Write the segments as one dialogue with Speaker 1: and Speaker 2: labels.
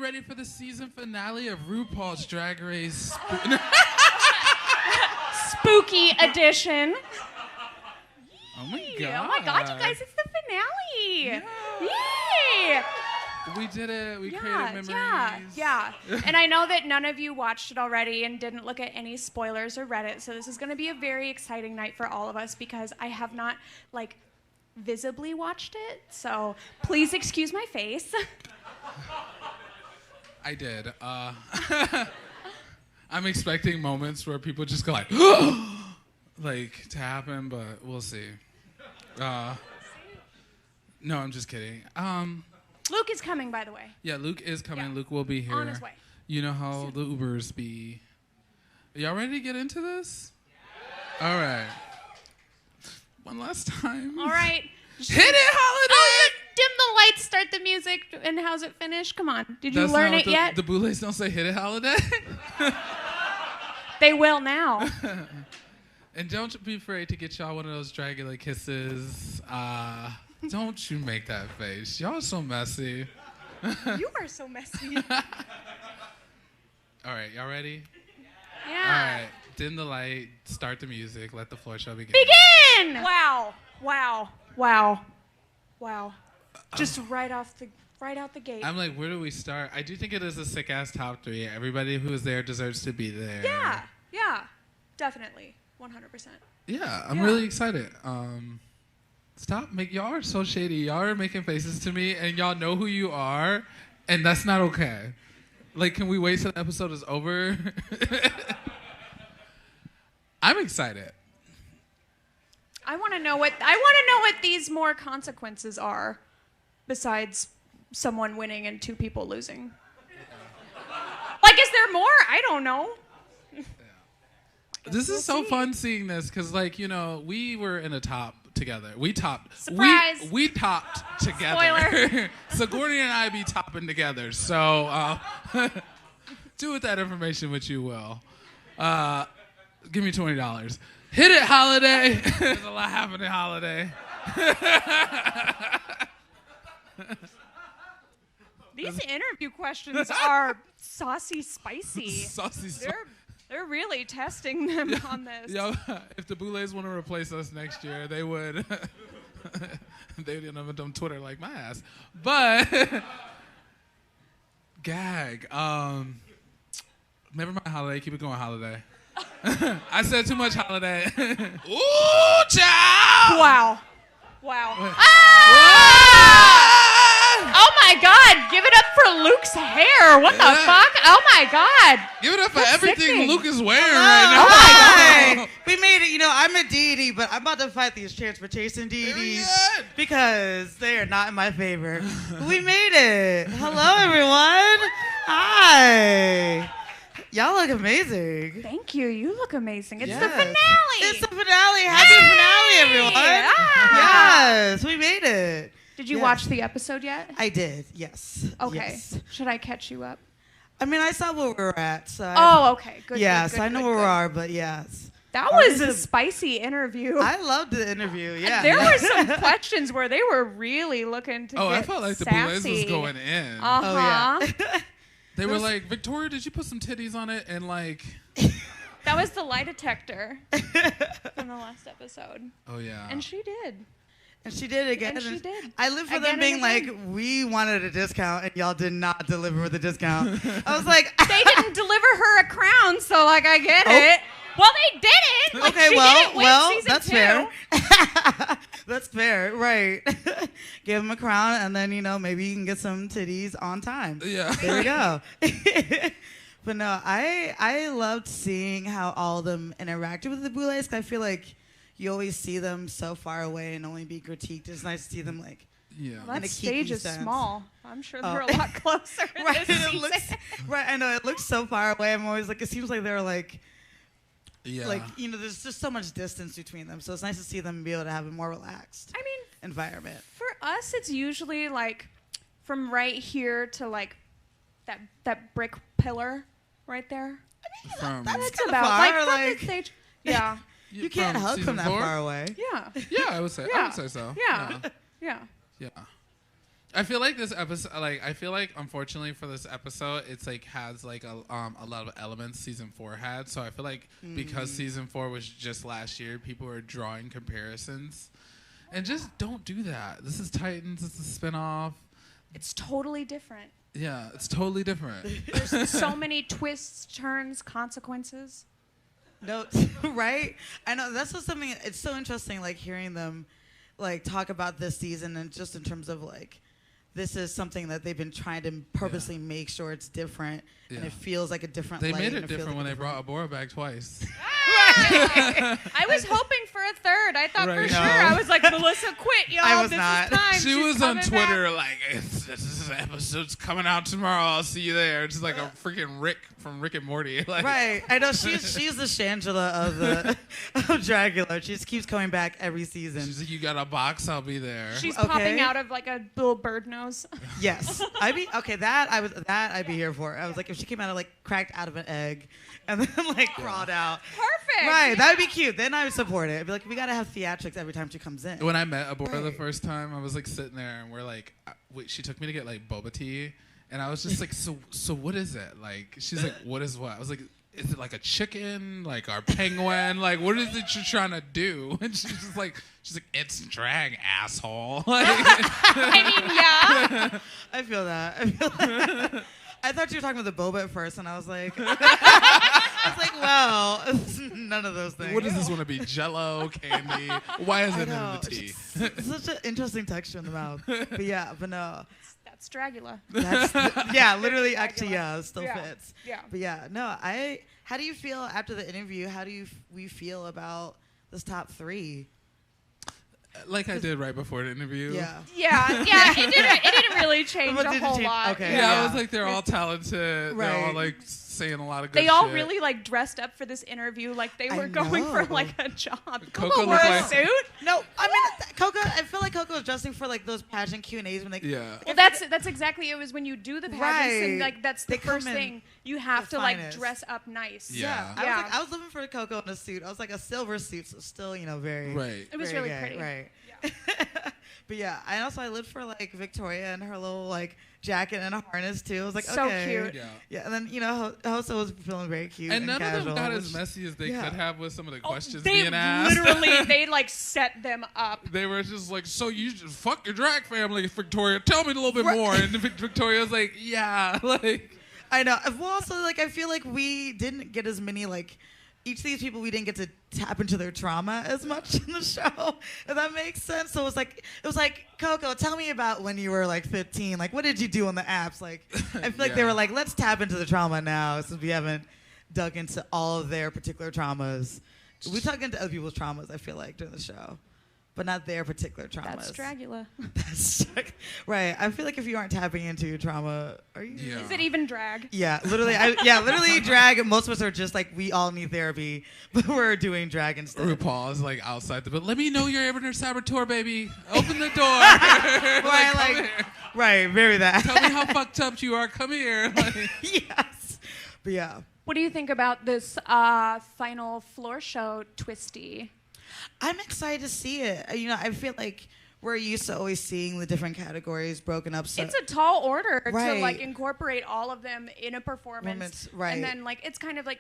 Speaker 1: ready for the season finale of RuPaul's Drag Race?
Speaker 2: Spooky edition.
Speaker 1: Oh my god!
Speaker 2: Oh my god, you guys! It's the finale.
Speaker 1: Yeah.
Speaker 2: Yay!
Speaker 1: We did it. We created memories.
Speaker 2: Yeah. And I know that none of you watched it already and didn't look at any spoilers or read it. So this is going to be a very exciting night for all of us because I have not visibly watched it. So please excuse my face.
Speaker 1: I did. I'm expecting moments where people just go to happen, but we'll see. No, I'm just kidding.
Speaker 2: Luke is coming, by the way.
Speaker 1: Yeah, Luke is coming.
Speaker 2: Yeah.
Speaker 1: Luke will be here.
Speaker 2: On his way.
Speaker 1: You know how the Ubers be. Y'all ready to get into this? Yeah. All right. One last time.
Speaker 2: All right.
Speaker 1: Hit it, Holiday!
Speaker 2: Dim the lights, start the music, and how's it finish? Come on. Did you
Speaker 1: That's
Speaker 2: learn
Speaker 1: not
Speaker 2: it
Speaker 1: what
Speaker 2: yet?
Speaker 1: The Boulets don't say hit it, Holiday.
Speaker 2: They will now.
Speaker 1: And don't be afraid to get y'all one of those Dragula kisses. Don't you make that face. Y'all are so messy.
Speaker 2: You are so messy.
Speaker 1: All right, y'all ready?
Speaker 2: Yeah.
Speaker 1: All right, dim the light, start the music, let the floor show begin.
Speaker 2: Begin! Wow. Just right out the gate.
Speaker 1: I'm like, where do we start? I do think it is a sick-ass top 3. Everybody who is there deserves to be there.
Speaker 2: Yeah. Definitely. 100%.
Speaker 1: Yeah, I'm really excited. Y'all are so shady. Y'all are making faces to me, and y'all know who you are, and that's not okay. Can we wait till the episode is over? I'm excited.
Speaker 2: I want to know what these more consequences are, besides someone winning and 2 people losing. Is there more? I don't know.
Speaker 1: This is so fun seeing this because, we were in a top together. We topped.
Speaker 2: Surprise!
Speaker 1: We topped together.
Speaker 2: Spoiler.
Speaker 1: Sigourney and I be topping together. So do with that information what you will. Give me $20. Hit it, Holiday. There's a lot happening, Holiday.
Speaker 2: These interview questions are saucy, spicy.
Speaker 1: Saucy.
Speaker 2: They're really testing them on this.
Speaker 1: Yo, if the Boulets want to replace us next year, they would. They didn't have on Twitter like my ass. But gag. Never mind, Holiday. Keep it going, Holiday. I said too much, Holiday. Ooh, child!
Speaker 2: Wow. Ah! Oh my God! Give it up for Luke's hair. What the fuck? Oh my God!
Speaker 1: Give it up for
Speaker 2: That's
Speaker 1: everything
Speaker 2: sickening.
Speaker 1: Luke is wearing right now.
Speaker 2: Oh my
Speaker 3: God! We made it. I'm a deity, but I'm about to fight these transportation deities because they are not in my favor. We made it. Hello, everyone. Hi. Y'all look amazing.
Speaker 2: Thank you. You look amazing. It's
Speaker 3: Yes.
Speaker 2: the finale.
Speaker 3: It's the finale. Happy finale, everyone. Yes, we made it.
Speaker 2: Did you watch the episode yet?
Speaker 3: I did, yes.
Speaker 2: Okay.
Speaker 3: Yes.
Speaker 2: Should I catch you up?
Speaker 3: I mean, I saw where we were at. So
Speaker 2: Okay. Good.
Speaker 3: Yes,
Speaker 2: good,
Speaker 3: I know
Speaker 2: good,
Speaker 3: where we
Speaker 2: good.
Speaker 3: are, but yes.
Speaker 2: That was a spicy interview.
Speaker 3: I loved the interview, yeah.
Speaker 2: There were some questions where they were really looking to get
Speaker 1: I felt like the Boulets was going in.
Speaker 3: Oh, yeah.
Speaker 1: They were like, Victoria, did you put some titties on it? And
Speaker 2: That was the lie detector from the last episode.
Speaker 1: Oh, yeah.
Speaker 2: And she did.
Speaker 3: And she did again.
Speaker 2: And she did.
Speaker 3: I live for
Speaker 2: Again
Speaker 3: them being
Speaker 2: and
Speaker 3: like,
Speaker 2: again.
Speaker 3: we wanted a discount, and y'all did not deliver with a discount. I was like,
Speaker 2: They didn't deliver her a crown, so I get it. Well, they didn't.
Speaker 3: Okay,
Speaker 2: she didn't win season
Speaker 3: that's
Speaker 2: 2.
Speaker 3: fair. That's fair, right. Give him a crown, and then, maybe you can get some titties on time.
Speaker 1: Yeah.
Speaker 3: There we go. But no, I loved seeing how all of them interacted with the Boulets, because I feel like you always see them so far away and only be critiqued. It's nice to see them,
Speaker 1: Yeah.
Speaker 2: Well,
Speaker 3: in
Speaker 2: that
Speaker 3: a
Speaker 2: stage
Speaker 3: kiki
Speaker 2: is
Speaker 3: sense.
Speaker 2: small. I'm sure they're a lot closer
Speaker 3: Right,
Speaker 2: this
Speaker 3: it
Speaker 2: season.
Speaker 3: right, I know, it looks so far away. I'm always like, it seems like they're
Speaker 1: Yeah.
Speaker 3: there's just so much distance between them. So it's nice to see them be able to have a more relaxed environment.
Speaker 2: For us, it's usually from right here to that brick pillar right there.
Speaker 1: From
Speaker 3: That's
Speaker 2: That's
Speaker 3: kind of
Speaker 2: about
Speaker 3: far.
Speaker 2: from the stage. Yeah.
Speaker 3: You can't hug
Speaker 1: season
Speaker 3: from that
Speaker 1: 4?
Speaker 3: far away.
Speaker 2: Yeah.
Speaker 1: Yeah, I would say. I
Speaker 2: Yeah.
Speaker 1: would say so.
Speaker 2: Yeah. Yeah.
Speaker 1: Yeah. I feel like this episode, I feel like unfortunately for this episode, it's like has like a lot of elements season 4 had. So I feel like because season 4 was just last year, people are drawing comparisons, and just don't do that. This is Titans. It's a spinoff.
Speaker 2: It's totally different.
Speaker 1: Yeah, it's totally different.
Speaker 2: There's so many twists, turns, consequences.
Speaker 3: No, right? I know that's just something. It's so interesting, like hearing them, like talk about this season, and just in terms of like, this is something that they've been trying to purposely make sure it's different, and it feels like a different.
Speaker 1: They
Speaker 3: light,
Speaker 1: made
Speaker 3: and
Speaker 1: it different
Speaker 3: feels
Speaker 1: when
Speaker 3: like
Speaker 1: they brought Abora back twice.
Speaker 2: I was hoping for a third. I thought for sure. I was like, Melissa, quit, y'all.
Speaker 3: I was
Speaker 2: this
Speaker 3: not.
Speaker 2: is time.
Speaker 1: She
Speaker 2: She's
Speaker 1: was on
Speaker 2: coming
Speaker 1: Twitter
Speaker 2: back.
Speaker 1: like, this episode's coming out tomorrow. I'll see you there. It's like a freaking Rick from Rick and Morty. Like,
Speaker 3: right. I know she's the Shangela of Dragula. She just keeps coming back every season.
Speaker 1: She's like, you got a box? I'll be there.
Speaker 2: She's popping out of like a little bird nose.
Speaker 3: Yes. I'd be here for. I was like, if she came out of like cracked out of an egg and then like crawled out.
Speaker 2: Perfect.
Speaker 3: Right.
Speaker 2: Yeah.
Speaker 3: That would be cute. Then I would support it. I'd be like, we got to have theatrics every time she comes in.
Speaker 1: When I met Abora the first time, I was like sitting there and we're like, she took me to get like boba tea. And I was just like, so what is it? Like, she's like, what is what? I was like, is it like a chicken? Like our penguin? Like, what is it you're trying to do? And she's like, it's drag, asshole. Like,
Speaker 2: I mean, yeah.
Speaker 3: I feel that. I thought you were talking about the boba at first, and I was like, well, none of those things.
Speaker 1: what does this want to be? Jello, candy? Why is it in the tea?
Speaker 3: It's such an interesting texture in the mouth. But no.
Speaker 2: That's Dragula.
Speaker 3: Literally, actually, it still fits.
Speaker 2: Yeah.
Speaker 3: But yeah, no, how do you feel after the interview? How do we feel about this top 3?
Speaker 1: Like I did right before the interview.
Speaker 3: Yeah.
Speaker 2: It didn't really change
Speaker 3: But
Speaker 2: a
Speaker 3: did it
Speaker 2: whole
Speaker 3: change?
Speaker 2: lot.
Speaker 3: Okay.
Speaker 1: Yeah, I was like, they're all talented.
Speaker 3: Right.
Speaker 1: They're all like saying a lot of good
Speaker 2: They all
Speaker 1: shit.
Speaker 2: really like dressed up for this interview like they
Speaker 3: I
Speaker 2: wore going for
Speaker 3: know.
Speaker 2: like a job.
Speaker 1: Coco
Speaker 2: Coco wore
Speaker 1: looked
Speaker 2: a
Speaker 1: like-
Speaker 2: suit.
Speaker 3: No, I mean, Coco. I feel like Coco was dressing for like those pageant Q&As when they.
Speaker 1: Yeah.
Speaker 2: Well, that's exactly it. Was when you do the pageants and like that's the
Speaker 3: They come
Speaker 2: first
Speaker 3: in
Speaker 2: thing you have
Speaker 3: the
Speaker 2: to like
Speaker 3: finest.
Speaker 2: dress up nice.
Speaker 1: Yeah.
Speaker 3: I was looking for a Coco in a suit. I was like a silver suit, so still, very.
Speaker 1: Right.
Speaker 2: It was
Speaker 3: very
Speaker 2: really
Speaker 3: gay,
Speaker 2: pretty.
Speaker 3: Right. But yeah, I lived for like Victoria and her little like jacket and a harness too. I was like,
Speaker 2: So
Speaker 3: okay.
Speaker 2: cute.
Speaker 1: Yeah.
Speaker 3: Yeah, and then Hosa was feeling very cute
Speaker 1: And none
Speaker 3: casual,
Speaker 1: of them got
Speaker 3: which-
Speaker 1: as messy as they
Speaker 3: yeah.
Speaker 1: could have with some of the questions
Speaker 2: They
Speaker 1: being asked.
Speaker 2: literally they like set them up.
Speaker 1: They were just like, so you just fuck your drag family, Victoria. Tell me a little bit more. And Victoria's like, yeah, like.
Speaker 3: I know. Well, also like I feel like we didn't get as many like. Each of these people, we didn't get to tap into their trauma as much in the show. If that makes sense. So it was like, Coco, tell me about when you were like 15. Like, what did you do on the apps? Like, I feel like they were like, let's tap into the trauma now since we haven't dug into all of their particular traumas. We dug into other people's traumas, I feel like, during the show. But not their particular traumas.
Speaker 2: That's Dragula.
Speaker 3: Right. I feel like if you aren't tapping into your trauma, are you?
Speaker 1: Yeah.
Speaker 2: Is it even drag?
Speaker 3: Yeah, literally. Literally drag. Most of us are just like, we all need therapy, but we're doing drag instead.
Speaker 1: RuPaul is like outside the but let me know you're Ebener Saboteur, baby. Open the door.
Speaker 3: Right,
Speaker 1: come here.
Speaker 3: right, very that.
Speaker 1: Tell me how fucked up you are. Come here. Like,
Speaker 3: Yes. But yeah.
Speaker 2: What do you think about this final floor show twisty?
Speaker 3: I'm excited to see it. I feel like we're used to always seeing the different categories broken up. So
Speaker 2: It's a tall order to
Speaker 3: Right.
Speaker 2: like incorporate all of them in a performance.
Speaker 3: Right.
Speaker 2: And then like it's kind of like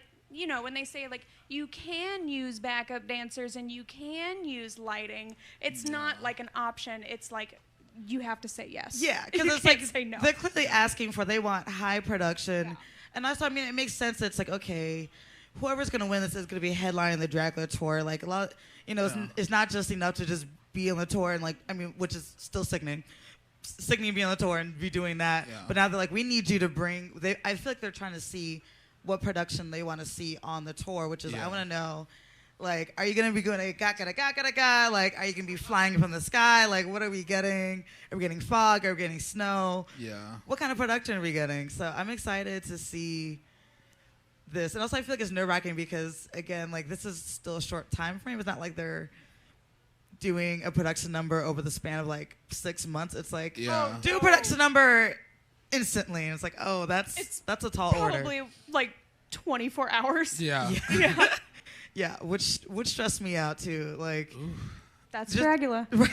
Speaker 2: when they say like you can use backup dancers and you can use lighting, it's not like an option. It's like you have to say yes.
Speaker 3: Yeah,
Speaker 2: You
Speaker 3: because it's
Speaker 2: can't
Speaker 3: like
Speaker 2: say no.
Speaker 3: they're clearly asking for. They want high production,
Speaker 2: Yeah.
Speaker 3: and also it makes sense. It's like, okay, whoever's gonna win this is gonna be headlining the Dragula tour. Like a lot, it's not just enough to just be on the tour and which is still sickening to be on the tour and be doing that.
Speaker 1: Yeah.
Speaker 3: But now they're like, we need you to bring. I feel like they're trying to see what production they want to see on the tour, which is I want to know. Like, are you going to be going ga-ga-da-ga-ga-da-ga? Like, are you going to be flying from the sky? Like, what are we getting? Are we getting fog? Are we getting snow?
Speaker 1: yeah.
Speaker 3: What kind of production are we getting? So I'm excited to see this. And also I feel like it's nerve-wracking because, again, like, this is still a short time frame. It's not like they're doing a production number over the span of, like, 6 months. It's like,
Speaker 1: Yeah.
Speaker 3: do a production number instantly. And it's like, oh, that's a tall order.
Speaker 2: Probably like 24 hours.
Speaker 1: Yeah.
Speaker 3: Yeah. Yeah, which stressed me out too. Like,
Speaker 2: That's Dragula.
Speaker 3: Maybe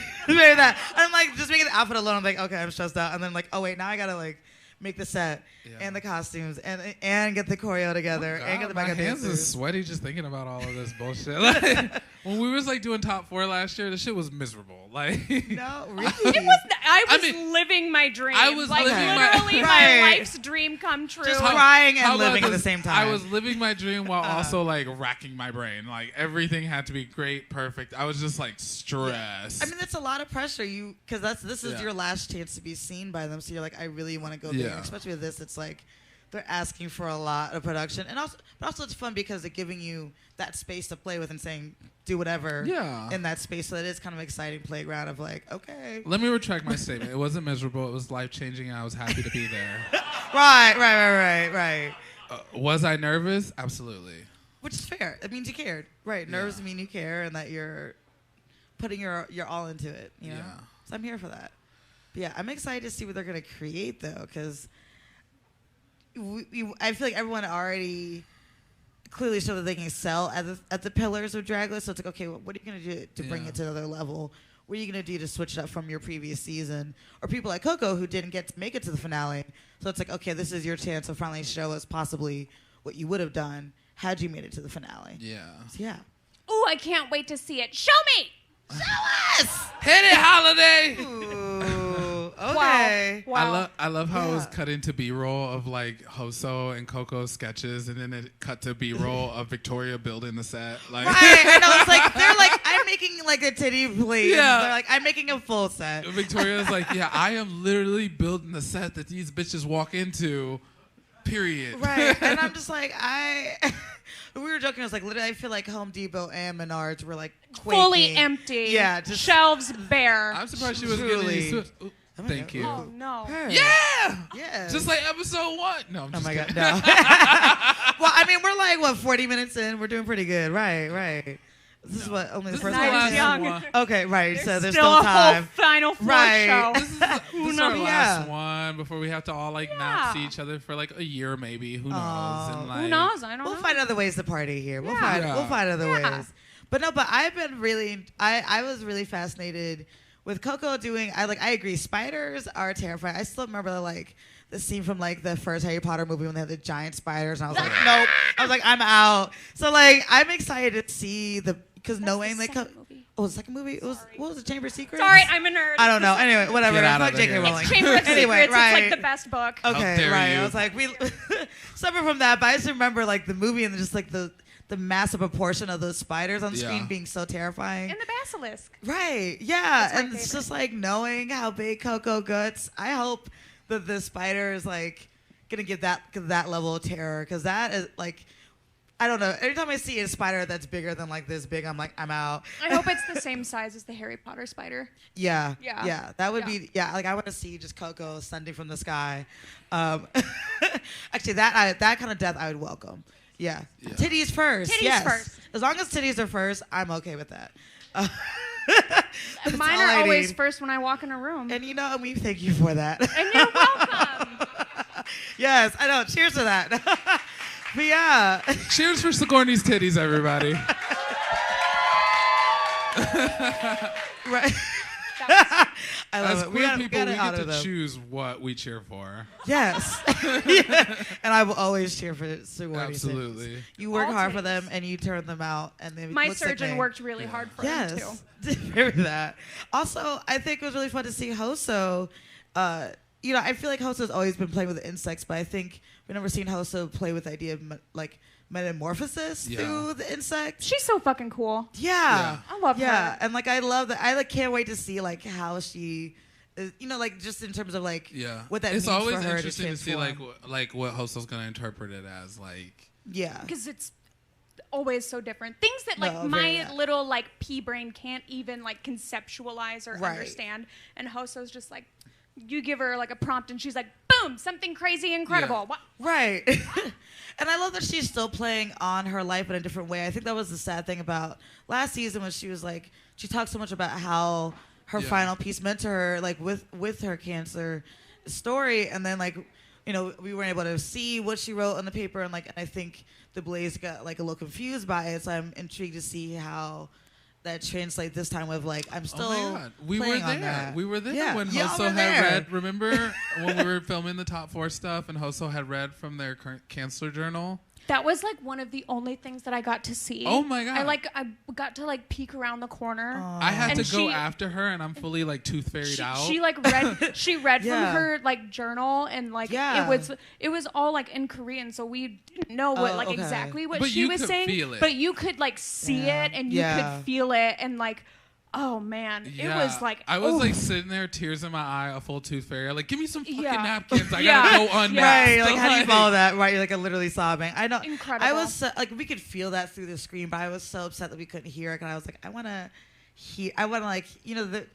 Speaker 3: that. And I'm like, just making the outfit alone. I'm like, okay, I'm stressed out. And then I'm like, oh wait, now I gotta like make the set and the costumes and get the choreo together and get the backup dancers.
Speaker 1: My hands are sweaty just thinking about all of this bullshit. Like, when we was like doing top 4 last year, the shit was miserable. Like,
Speaker 3: no, really.
Speaker 2: It was. I was living my dream.
Speaker 1: I was
Speaker 2: like
Speaker 1: living
Speaker 2: literally my life's dream come true.
Speaker 3: Just crying and living at the same time.
Speaker 1: I was living my dream while also like racking my brain. Like everything had to be great, perfect. I was just like stressed.
Speaker 3: I mean, that's a lot of pressure. Because this is your last chance to be seen by them. So you're like, I really want to go big. Especially with this, it's like they're asking for a lot of production, and also it's fun because they're giving you that space to play with and saying do whatever in that space. So it is kind of an exciting playground of like, okay.
Speaker 1: Let me retract my statement. It wasn't miserable. It was life changing, and I was happy to be there.
Speaker 3: Right.
Speaker 1: Was I nervous? Absolutely.
Speaker 3: Which is fair. It means you cared. Right. Nerves mean you care and that you're putting your all into it. You know.
Speaker 1: Yeah.
Speaker 3: So I'm here for that. But yeah, I'm excited to see what they're gonna create though, because I feel like everyone already clearly showed that they can excel at the pillars of Dragula. So it's like, okay, well, what are you going to do to bring it to another level? What are you going to do to switch it up from your previous season? Or people like Coco who didn't get to make it to the finale. So it's like, okay, this is your chance to finally show us possibly what you would have done had you made it to the finale.
Speaker 1: Yeah.
Speaker 3: So, yeah.
Speaker 2: Ooh, I can't wait to see it. Show me!
Speaker 3: Show us!
Speaker 1: Hit it, Holiday!
Speaker 3: Ooh, okay.
Speaker 2: Wow.
Speaker 1: I love how it was cut into B-roll of like Hoso and Coco's sketches, and then it cut to B-roll of Victoria building the set. Like,
Speaker 3: right, and I was like, they're like, I'm making like a titty plate.
Speaker 1: Yeah.
Speaker 3: They're like, I'm making a full set.
Speaker 1: Victoria's like, yeah, I am literally building the set that these bitches walk into. Period.
Speaker 3: Right, and I'm just like, we were joking. I was like, literally, I feel like Home Depot and Menards were like quaking.
Speaker 2: Fully empty.
Speaker 3: Yeah, just
Speaker 2: shelves bare.
Speaker 1: I'm surprised she was
Speaker 3: Truly.
Speaker 1: getting these. Thank you.
Speaker 2: Oh no.
Speaker 1: Yeah. Just like episode 1. No, I'm just
Speaker 3: God,
Speaker 1: kidding.
Speaker 3: no. Well, I mean, we're like, what, 40 minutes in? We're doing pretty good. Right. This is what, only the first
Speaker 2: night is young.
Speaker 3: Okay, right. So there's
Speaker 2: still
Speaker 3: still time.
Speaker 2: a whole final four show.
Speaker 1: This is our last one before we have to all like not see each other for like a year maybe. Who knows? And, like,
Speaker 2: who knows? I don't know.
Speaker 3: We'll find other ways to party here. We'll
Speaker 1: Yeah.
Speaker 3: find other ways. But no, but I've been really, I was really fascinated with Coco doing, I agree, spiders are terrifying. I still remember like the scene from like the first Harry Potter movie when they had the giant spiders, and I was like, nope. I was like, I'm out. So like, I'm excited to see because knowing like, the second movie? It was, what was it, Chamber of Secrets?
Speaker 2: Sorry, I'm a nerd.
Speaker 3: I don't know. Anyway, whatever.
Speaker 1: Get out
Speaker 3: Fuck
Speaker 1: of
Speaker 3: J.K.
Speaker 1: here.
Speaker 3: Rowling.
Speaker 2: It's Chamber of
Speaker 3: Anyway,
Speaker 2: Secrets.
Speaker 3: right.
Speaker 2: It's like the best book.
Speaker 3: Okay,
Speaker 1: dare
Speaker 3: right.
Speaker 1: you.
Speaker 3: I was like, we separate from that, but I just remember like the movie and just like the massive proportion of those spiders on screen being so terrifying.
Speaker 2: And the basilisk.
Speaker 3: Right. Yeah.
Speaker 2: That's my
Speaker 3: And it's
Speaker 2: favorite.
Speaker 3: just like knowing how big Coco gets. I hope that the spider is like gonna give that level of terror, because that is like, I don't know. Every time I see a spider that's bigger than like this big, I'm like, I'm out.
Speaker 2: I hope it's the same size as the Harry Potter spider.
Speaker 3: Yeah.
Speaker 2: Yeah.
Speaker 3: That would be, like I want to see just Coco ascending from the sky. Actually, that kind of death I would welcome. Yeah. Titties first.
Speaker 2: Titties first.
Speaker 3: As long as titties are first, I'm okay with that. That's
Speaker 2: Mine
Speaker 3: all
Speaker 2: are
Speaker 3: I
Speaker 2: always
Speaker 3: need.
Speaker 2: first when I walk in a room.
Speaker 3: And you know, we thank you for that.
Speaker 2: And you're welcome.
Speaker 3: Yes, I know. Cheers to that. But yeah.
Speaker 1: Cheers for Sigourney's titties, everybody.
Speaker 3: Right. I love
Speaker 1: As
Speaker 3: it.
Speaker 1: queer people, we
Speaker 3: gotta
Speaker 1: get
Speaker 3: honor
Speaker 1: to
Speaker 3: them.
Speaker 1: choose what we cheer for.
Speaker 3: Yes. Yeah. And I will always cheer for Sigourney.
Speaker 1: Absolutely.
Speaker 3: You work
Speaker 2: All
Speaker 3: hard for
Speaker 2: titties.
Speaker 3: them and you turn them out, and they
Speaker 2: My
Speaker 3: look
Speaker 2: surgeon
Speaker 3: sickening.
Speaker 2: worked really hard for him, too.
Speaker 3: Yes. Remember that. Also, I think it was really fun to see Hoso. I feel like Hoso's always been playing with insects, but I think we've never seen Hoso play with the idea of like metamorphosis through the insect.
Speaker 2: She's so fucking cool.
Speaker 3: Yeah.
Speaker 2: I love her.
Speaker 3: Yeah, and like I love that. I like can't wait to see like how she, is, like just in terms of like what that
Speaker 1: it's
Speaker 3: means
Speaker 1: always
Speaker 3: for her
Speaker 1: interesting to see like
Speaker 3: transform.
Speaker 1: what Hoso's gonna interpret it as like.
Speaker 3: Yeah.
Speaker 2: Because it's always so different. Things that like
Speaker 3: No, very
Speaker 2: my
Speaker 3: that.
Speaker 2: little like pea brain can't even like conceptualize or
Speaker 3: Right.
Speaker 2: understand. And Hoso's just like, you give her like a prompt and she's like, boom, something crazy incredible.
Speaker 1: Yeah.
Speaker 2: What?
Speaker 3: Right. And I love that she's still playing on her life in a different way. I think that was the sad thing about last season when she was like, she talked so much about how her final piece meant to her, like with her cancer story. And then like, we weren't able to see what she wrote on the paper. And like, I think the Blaze got like a little confused by it. So I'm intrigued to see how that translate this time with like I'm still
Speaker 1: Oh my God. We were
Speaker 3: playing
Speaker 1: there.
Speaker 3: on that.
Speaker 1: We were there
Speaker 3: Yeah.
Speaker 1: when
Speaker 3: Y'all
Speaker 1: Hoso
Speaker 3: were
Speaker 1: had
Speaker 3: there.
Speaker 1: read. Remember when we were filming the top 4 stuff and Hoso had read from their cancer journal?
Speaker 2: That was like one of the only things that I got to see.
Speaker 1: Oh my God.
Speaker 2: I got to like peek around the corner.
Speaker 1: I had
Speaker 2: And
Speaker 1: to go
Speaker 2: she-
Speaker 1: after her and I'm fully like tooth fairied out.
Speaker 2: She like read
Speaker 3: Yeah.
Speaker 2: from her like journal and like
Speaker 3: Yeah.
Speaker 2: it was all like in Korean, so we didn't know what like
Speaker 3: okay.
Speaker 2: exactly what
Speaker 1: But
Speaker 2: she
Speaker 1: you
Speaker 2: was
Speaker 1: could
Speaker 2: saying,
Speaker 1: feel it.
Speaker 2: but you could like see
Speaker 3: Yeah.
Speaker 2: it and you
Speaker 3: Yeah.
Speaker 2: could feel it and like, oh man, it was like
Speaker 1: I was
Speaker 2: oof.
Speaker 1: like sitting there, tears in my eye, a full tooth fairy. Like, give me some fucking
Speaker 2: Yeah.
Speaker 1: napkins. I
Speaker 2: Yeah.
Speaker 1: gotta go unmasked.
Speaker 3: Right, like how do you follow that? Right, you're like literally sobbing. I know.
Speaker 2: Incredible.
Speaker 3: I was like we could feel that through the screen, but I was so upset that we couldn't hear it. And I was like, I want to like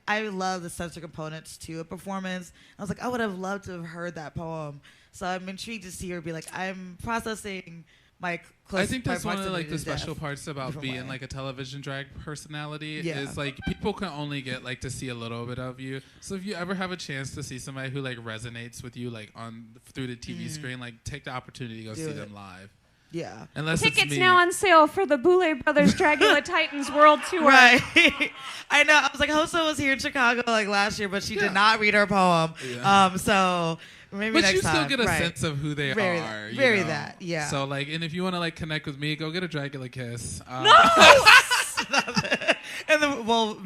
Speaker 3: I love the sensory components to a performance. I was like, I would have loved to have heard that poem. So I'm intrigued to see her be like, I'm processing my close.
Speaker 1: I think that's
Speaker 3: my
Speaker 1: one of like
Speaker 3: proximity
Speaker 1: the
Speaker 3: to
Speaker 1: special
Speaker 3: death.
Speaker 1: parts about
Speaker 3: Different
Speaker 1: being
Speaker 3: way.
Speaker 1: like a television drag personality
Speaker 3: Yeah.
Speaker 1: is like people can only get like to see a little bit of you. So if you ever have a chance to see somebody who like resonates with you like on through the TV screen, like take the opportunity to go
Speaker 3: Do
Speaker 1: see
Speaker 3: it.
Speaker 1: them live.
Speaker 3: Yeah.
Speaker 1: Unless
Speaker 2: Tickets
Speaker 1: it's me.
Speaker 2: now on sale for the Boulet Brothers Dragula Titans World Tour.
Speaker 3: Right. I know. I was like, Hoso was here in Chicago like last year, but she
Speaker 1: Yeah.
Speaker 3: did not read her poem.
Speaker 1: Yeah.
Speaker 3: So maybe
Speaker 1: But
Speaker 3: next
Speaker 1: you still
Speaker 3: time.
Speaker 1: get a
Speaker 3: Right.
Speaker 1: sense of who they
Speaker 3: Very
Speaker 1: are.
Speaker 3: that.
Speaker 1: you
Speaker 3: Very
Speaker 1: know?
Speaker 3: that, yeah.
Speaker 1: So like, and if you want to like connect with me, go get a Dragula kiss.
Speaker 3: And then we'll,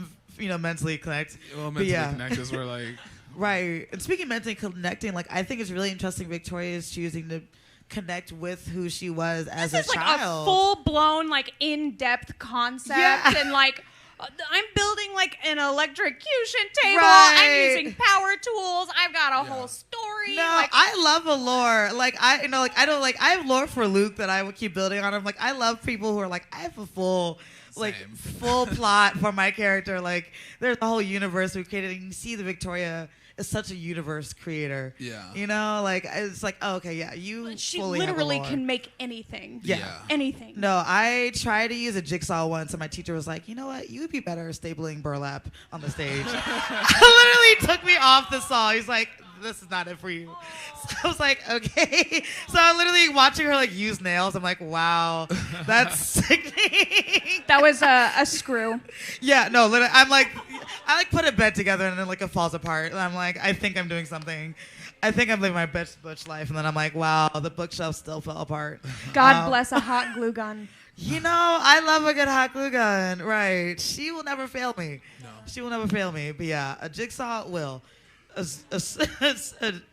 Speaker 3: mentally connect.
Speaker 1: Well,
Speaker 3: But
Speaker 1: mentally
Speaker 3: yeah.
Speaker 1: connect is we're like,
Speaker 3: Right. And speaking of mentally connecting, like I think it's really interesting Victoria is choosing to connect with who she was as
Speaker 2: This is
Speaker 3: a
Speaker 2: like
Speaker 3: child.
Speaker 2: a full-blown, like, in-depth concept,
Speaker 3: Yeah.
Speaker 2: and like, I'm building like an electrocution table.
Speaker 3: Right.
Speaker 2: I'm using power tools. I've got a
Speaker 1: Yeah.
Speaker 2: whole story.
Speaker 3: No,
Speaker 2: like,
Speaker 3: I love a lore. Like I don't like. I have lore for Luke that I would keep building on. I'm like, I love people who are like, I have a full, like,
Speaker 1: Same.
Speaker 3: full plot for my character. Like, there's a whole universe we created, and you see the Victoria is such a universe creator.
Speaker 1: Yeah.
Speaker 3: Like it's like, oh, okay, yeah, you
Speaker 2: she
Speaker 3: fully have a
Speaker 2: literally
Speaker 3: lore.
Speaker 2: can make anything.
Speaker 3: Yeah.
Speaker 2: Anything.
Speaker 3: No, I tried to use a jigsaw once, and my teacher was like, you know what? You would be better stapling burlap on the stage. Literally took me off the saw. He's like, this is not it for you. So I was like, okay. So I'm literally watching her like use nails. I'm like, wow, that's sickening.
Speaker 2: That was a screw.
Speaker 3: Yeah, no, literally, I like put a bed together and then like it falls apart. And I'm like, I think I'm doing something. I think I'm living my best butch life. And then I'm like, wow, the bookshelf still fell apart.
Speaker 2: God bless a hot glue gun.
Speaker 3: I love a good hot glue gun. Right. She will never fail me.
Speaker 1: No.
Speaker 3: She will never fail me. But yeah, a jigsaw will.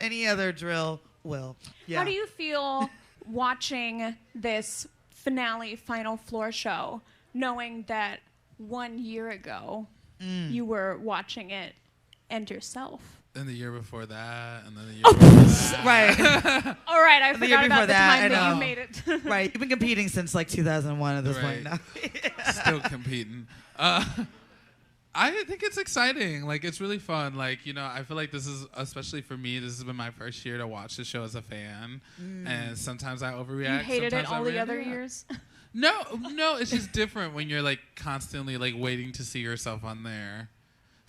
Speaker 3: Any other drill will. Yeah.
Speaker 2: How do you feel watching this finale final floor show, knowing that 1 year ago you were watching it and yourself?
Speaker 1: and the year before that, and then the year before that.
Speaker 3: Right.
Speaker 2: All right, I
Speaker 3: the year
Speaker 2: forgot
Speaker 3: before
Speaker 2: about the
Speaker 3: that, I
Speaker 2: time that
Speaker 3: know.
Speaker 2: you made it.
Speaker 3: Right. You've been competing since like 2001 at this
Speaker 1: Right.
Speaker 3: point now.
Speaker 1: Still competing. I think it's exciting. Like, it's really fun. Like, I feel like this is, especially for me, this has been my first year to watch the show as a fan. And sometimes I overreact.
Speaker 2: You hated it
Speaker 1: sometimes I
Speaker 2: all the
Speaker 1: really
Speaker 2: other
Speaker 1: don't.
Speaker 2: years.
Speaker 1: No, it's just different when you're, like, constantly, like, waiting to see yourself on there.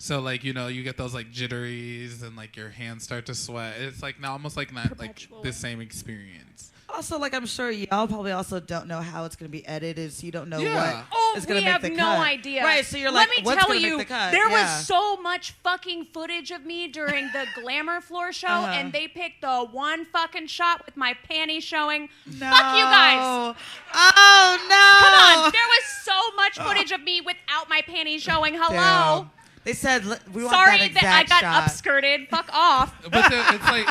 Speaker 1: So, like, you get those, like, jitteries and, like, your hands start to sweat. It's, like, almost like not, like,
Speaker 2: Perpetual.
Speaker 1: the same experience.
Speaker 3: Also, like I'm sure y'all probably also don't know how it's going to be edited, so you don't know
Speaker 1: Yeah.
Speaker 2: Oh,
Speaker 3: what is going
Speaker 2: we
Speaker 3: to make
Speaker 2: have
Speaker 3: the
Speaker 2: no
Speaker 3: cut.
Speaker 2: idea.
Speaker 3: Right, so you're
Speaker 2: Let
Speaker 3: like,
Speaker 2: me
Speaker 3: what's
Speaker 2: tell
Speaker 3: going to
Speaker 2: you,
Speaker 3: make the cut?
Speaker 2: there
Speaker 3: Yeah.
Speaker 2: was so much fucking footage of me during the glamour floor show, and they picked the one fucking shot with my panties showing.
Speaker 3: No.
Speaker 2: Fuck you guys.
Speaker 3: Oh, no.
Speaker 2: Come on, there was so much footage of me without my panties showing. Hello.
Speaker 3: Damn. They said, we want
Speaker 2: Sorry
Speaker 3: that
Speaker 2: that I
Speaker 3: exact
Speaker 2: got
Speaker 3: shot.
Speaker 2: upskirted. Fuck off.
Speaker 1: But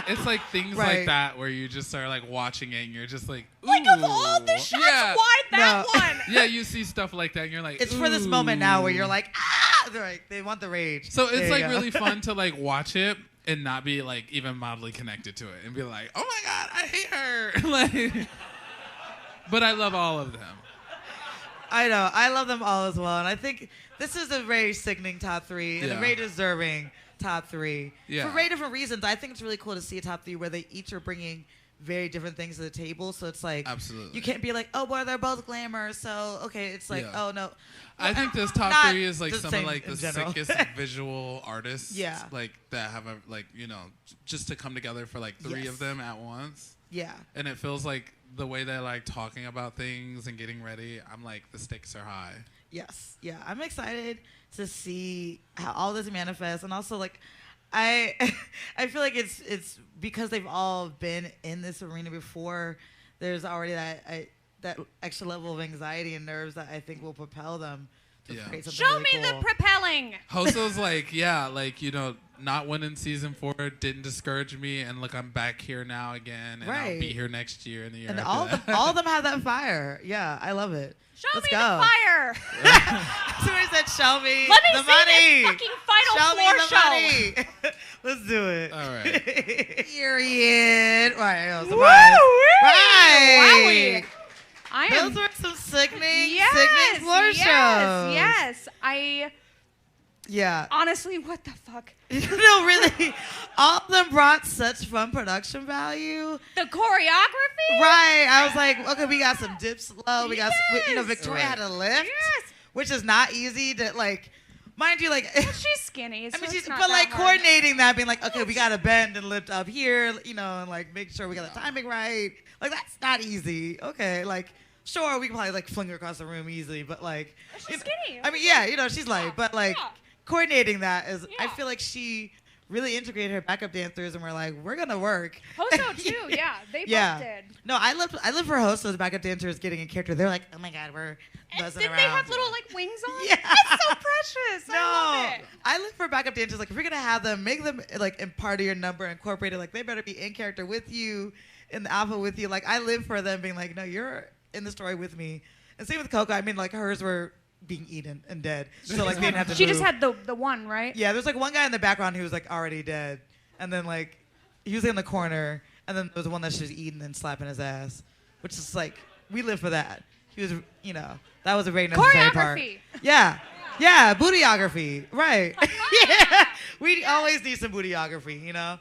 Speaker 1: it's like things
Speaker 3: Right.
Speaker 1: like that where you just are like watching it and you're just like, ooh.
Speaker 2: Like of all the shots,
Speaker 1: yeah.
Speaker 2: why that
Speaker 3: No.
Speaker 2: one?
Speaker 1: Yeah, you see stuff like that and you're like,
Speaker 3: It's for this moment now where you're like, ah! They're like, they want the rage.
Speaker 1: So it's
Speaker 3: There
Speaker 1: like
Speaker 3: you go.
Speaker 1: really fun to like watch it and not be like even mildly connected to it and be like, oh my God, I hate her. Like, but I love all of them.
Speaker 3: I know. I love them all as well. And I think this is a very sickening top three and a
Speaker 1: Yeah.
Speaker 3: very deserving top three.
Speaker 1: Yeah.
Speaker 3: For very different reasons. I think it's really cool to see a top three where they each are bringing very different things to the table. So it's like,
Speaker 1: Absolutely.
Speaker 3: you can't be like, oh, boy, they're both glamour. So, okay, it's like,
Speaker 1: Yeah.
Speaker 3: oh, no.
Speaker 1: I think this top
Speaker 3: Not
Speaker 1: three is like
Speaker 3: the
Speaker 1: some of
Speaker 3: same
Speaker 1: like the
Speaker 3: in general.
Speaker 1: sickest visual artists.
Speaker 3: Yeah.
Speaker 1: Like that have a like, just to come together for like three
Speaker 3: Yes.
Speaker 1: of them at once.
Speaker 3: Yeah.
Speaker 1: And it feels like the way they're like talking about things and getting ready, I'm like, the stakes are high.
Speaker 3: Yes. Yeah. I'm excited to see how all this manifests, and also like, I I feel like it's because they've all been in this arena before. There's already that extra level of anxiety and nerves that I think will propel them to create something
Speaker 2: Show
Speaker 3: really
Speaker 2: me
Speaker 3: cool.
Speaker 2: the propelling.
Speaker 1: Hoso's like, yeah, like, you know, not winning season 4 didn't discourage me, and look, I'm back here now again, and I'll be here next year and the year
Speaker 3: and
Speaker 1: after
Speaker 3: all of them have that fire. Yeah, I love it.
Speaker 2: Show
Speaker 3: Let's
Speaker 2: me
Speaker 3: go.
Speaker 2: the fire.
Speaker 3: Somebody said, "Show me
Speaker 2: Let me
Speaker 3: the
Speaker 2: see
Speaker 3: money."
Speaker 2: this fucking final
Speaker 3: Show
Speaker 2: floor
Speaker 3: me the
Speaker 2: show.
Speaker 3: money. Let's do it.
Speaker 1: All right.
Speaker 3: Period. Right. Oh,
Speaker 2: Woo!
Speaker 3: surprise.
Speaker 2: Right.
Speaker 3: Right.
Speaker 2: I am.
Speaker 3: Those were some sickening
Speaker 2: Yes.
Speaker 3: floor shows.
Speaker 2: Yes. I
Speaker 3: Yeah.
Speaker 2: honestly, what the fuck?
Speaker 3: No, really. All of them brought such fun production value.
Speaker 2: The choreography.
Speaker 3: Right. I was like, okay, we got some dips low. We got, you know, Victoria
Speaker 1: Right.
Speaker 3: had a lift,
Speaker 2: Yes.
Speaker 3: which is not easy to like. Mind you, like.
Speaker 2: She's skinny. So
Speaker 3: I mean,
Speaker 2: it's not
Speaker 3: but
Speaker 2: that
Speaker 3: like
Speaker 2: hard.
Speaker 3: coordinating that, being like, okay, we gotta bend and lift up here, you know, and like make sure we got the timing right. Like that's not easy. Okay, like sure, we can probably like fling her across the room easily, but like,
Speaker 2: She's skinny.
Speaker 3: I mean, yeah, you know, she's light, but like
Speaker 2: Yeah.
Speaker 3: coordinating that is, I
Speaker 2: Yeah.
Speaker 3: feel like she really integrated her backup dancers, and we're like, we're gonna work.
Speaker 2: Hoso too. Yeah, they
Speaker 3: Yeah.
Speaker 2: both did.
Speaker 3: No, I live for Hoso's backup dancers getting in character. They're like, oh my god, we're
Speaker 2: And
Speaker 3: buzzing
Speaker 2: did
Speaker 3: around.
Speaker 2: they have little like wings on?
Speaker 3: Yeah.
Speaker 2: That's so precious.
Speaker 3: No,
Speaker 2: I love it.
Speaker 3: I look for backup dancers. Like, if you're gonna have them, make them like in part of your number, incorporate it. Like, they better be in character with you, in the alpha with you. Like, I live for them being like, no, you're in the story with me. And same with Coco. I mean, like hers were being eaten and dead, so like they didn't have to.
Speaker 2: She
Speaker 3: move.
Speaker 2: just had the one, right?
Speaker 3: Yeah, there's like one guy in the background who was like already dead, and then like he was in the corner, and then there was the one that she was eating and slapping his ass, which is like we live for that. He was, you know, that was a very necessary part.
Speaker 2: Choreography.
Speaker 3: Yeah. Yeah, bootyography. Right. Yeah. We always need some bootyography, you know?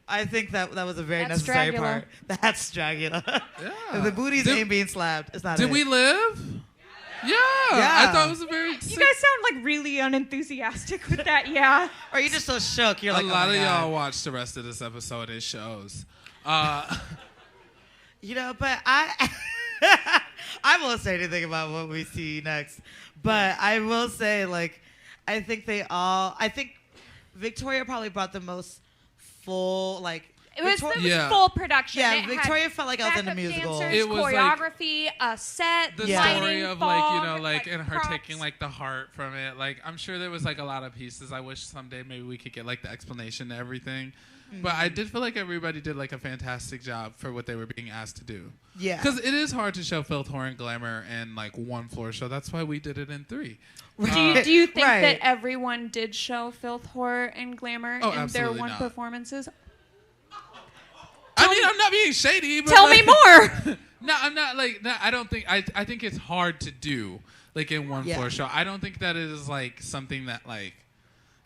Speaker 3: I think that was a very
Speaker 2: That's
Speaker 3: necessary
Speaker 2: Dragula.
Speaker 3: part. That's Dragula.
Speaker 1: Yeah.
Speaker 3: If the booties
Speaker 1: Did-
Speaker 3: ain't being slapped, it's not
Speaker 1: Did
Speaker 3: it.
Speaker 1: we live? Yeah.
Speaker 3: Yeah.
Speaker 1: I thought it was a very
Speaker 2: You guys sound like really unenthusiastic with that. Yeah.
Speaker 3: Or you just so shook. You're
Speaker 1: a
Speaker 3: like,
Speaker 1: lot
Speaker 3: oh
Speaker 1: of
Speaker 3: my
Speaker 1: y'all
Speaker 3: God.
Speaker 1: watched the rest of this episode. It shows.
Speaker 3: You know, but I I won't say anything about what we see next. But I will say, like, I think Victoria probably brought the most full, like,
Speaker 2: It was
Speaker 1: Yeah.
Speaker 2: full production.
Speaker 3: Yeah,
Speaker 2: It had
Speaker 3: Victoria felt like I was in a
Speaker 2: backup
Speaker 3: musical.
Speaker 2: dancers,
Speaker 1: It was like
Speaker 2: choreography, a set,
Speaker 1: the
Speaker 3: Yeah.
Speaker 2: lighting,
Speaker 1: story of
Speaker 2: fog,
Speaker 1: like, you know, like and her
Speaker 2: props.
Speaker 1: taking like the heart from it. Like I'm sure there was like a lot of pieces. I wish someday maybe we could get like the explanation to everything. But I did feel like everybody did like a fantastic job for what they were being asked to do.
Speaker 3: Yeah.
Speaker 1: Because it is hard to show filth, horror, and glamour in like one floor show. That's why we did it in 3.
Speaker 2: Do you think
Speaker 3: Right.
Speaker 2: that everyone did show filth, horror, and glamour
Speaker 1: Oh,
Speaker 2: in their
Speaker 1: absolutely
Speaker 2: one
Speaker 1: not.
Speaker 2: performances?
Speaker 1: I mean, I'm not being shady. But
Speaker 2: Tell
Speaker 1: like,
Speaker 2: me more.
Speaker 1: No, I'm not like. No, I don't think. I think it's hard to do like in one
Speaker 3: Yeah.
Speaker 1: floor show. I don't think that is like something that like.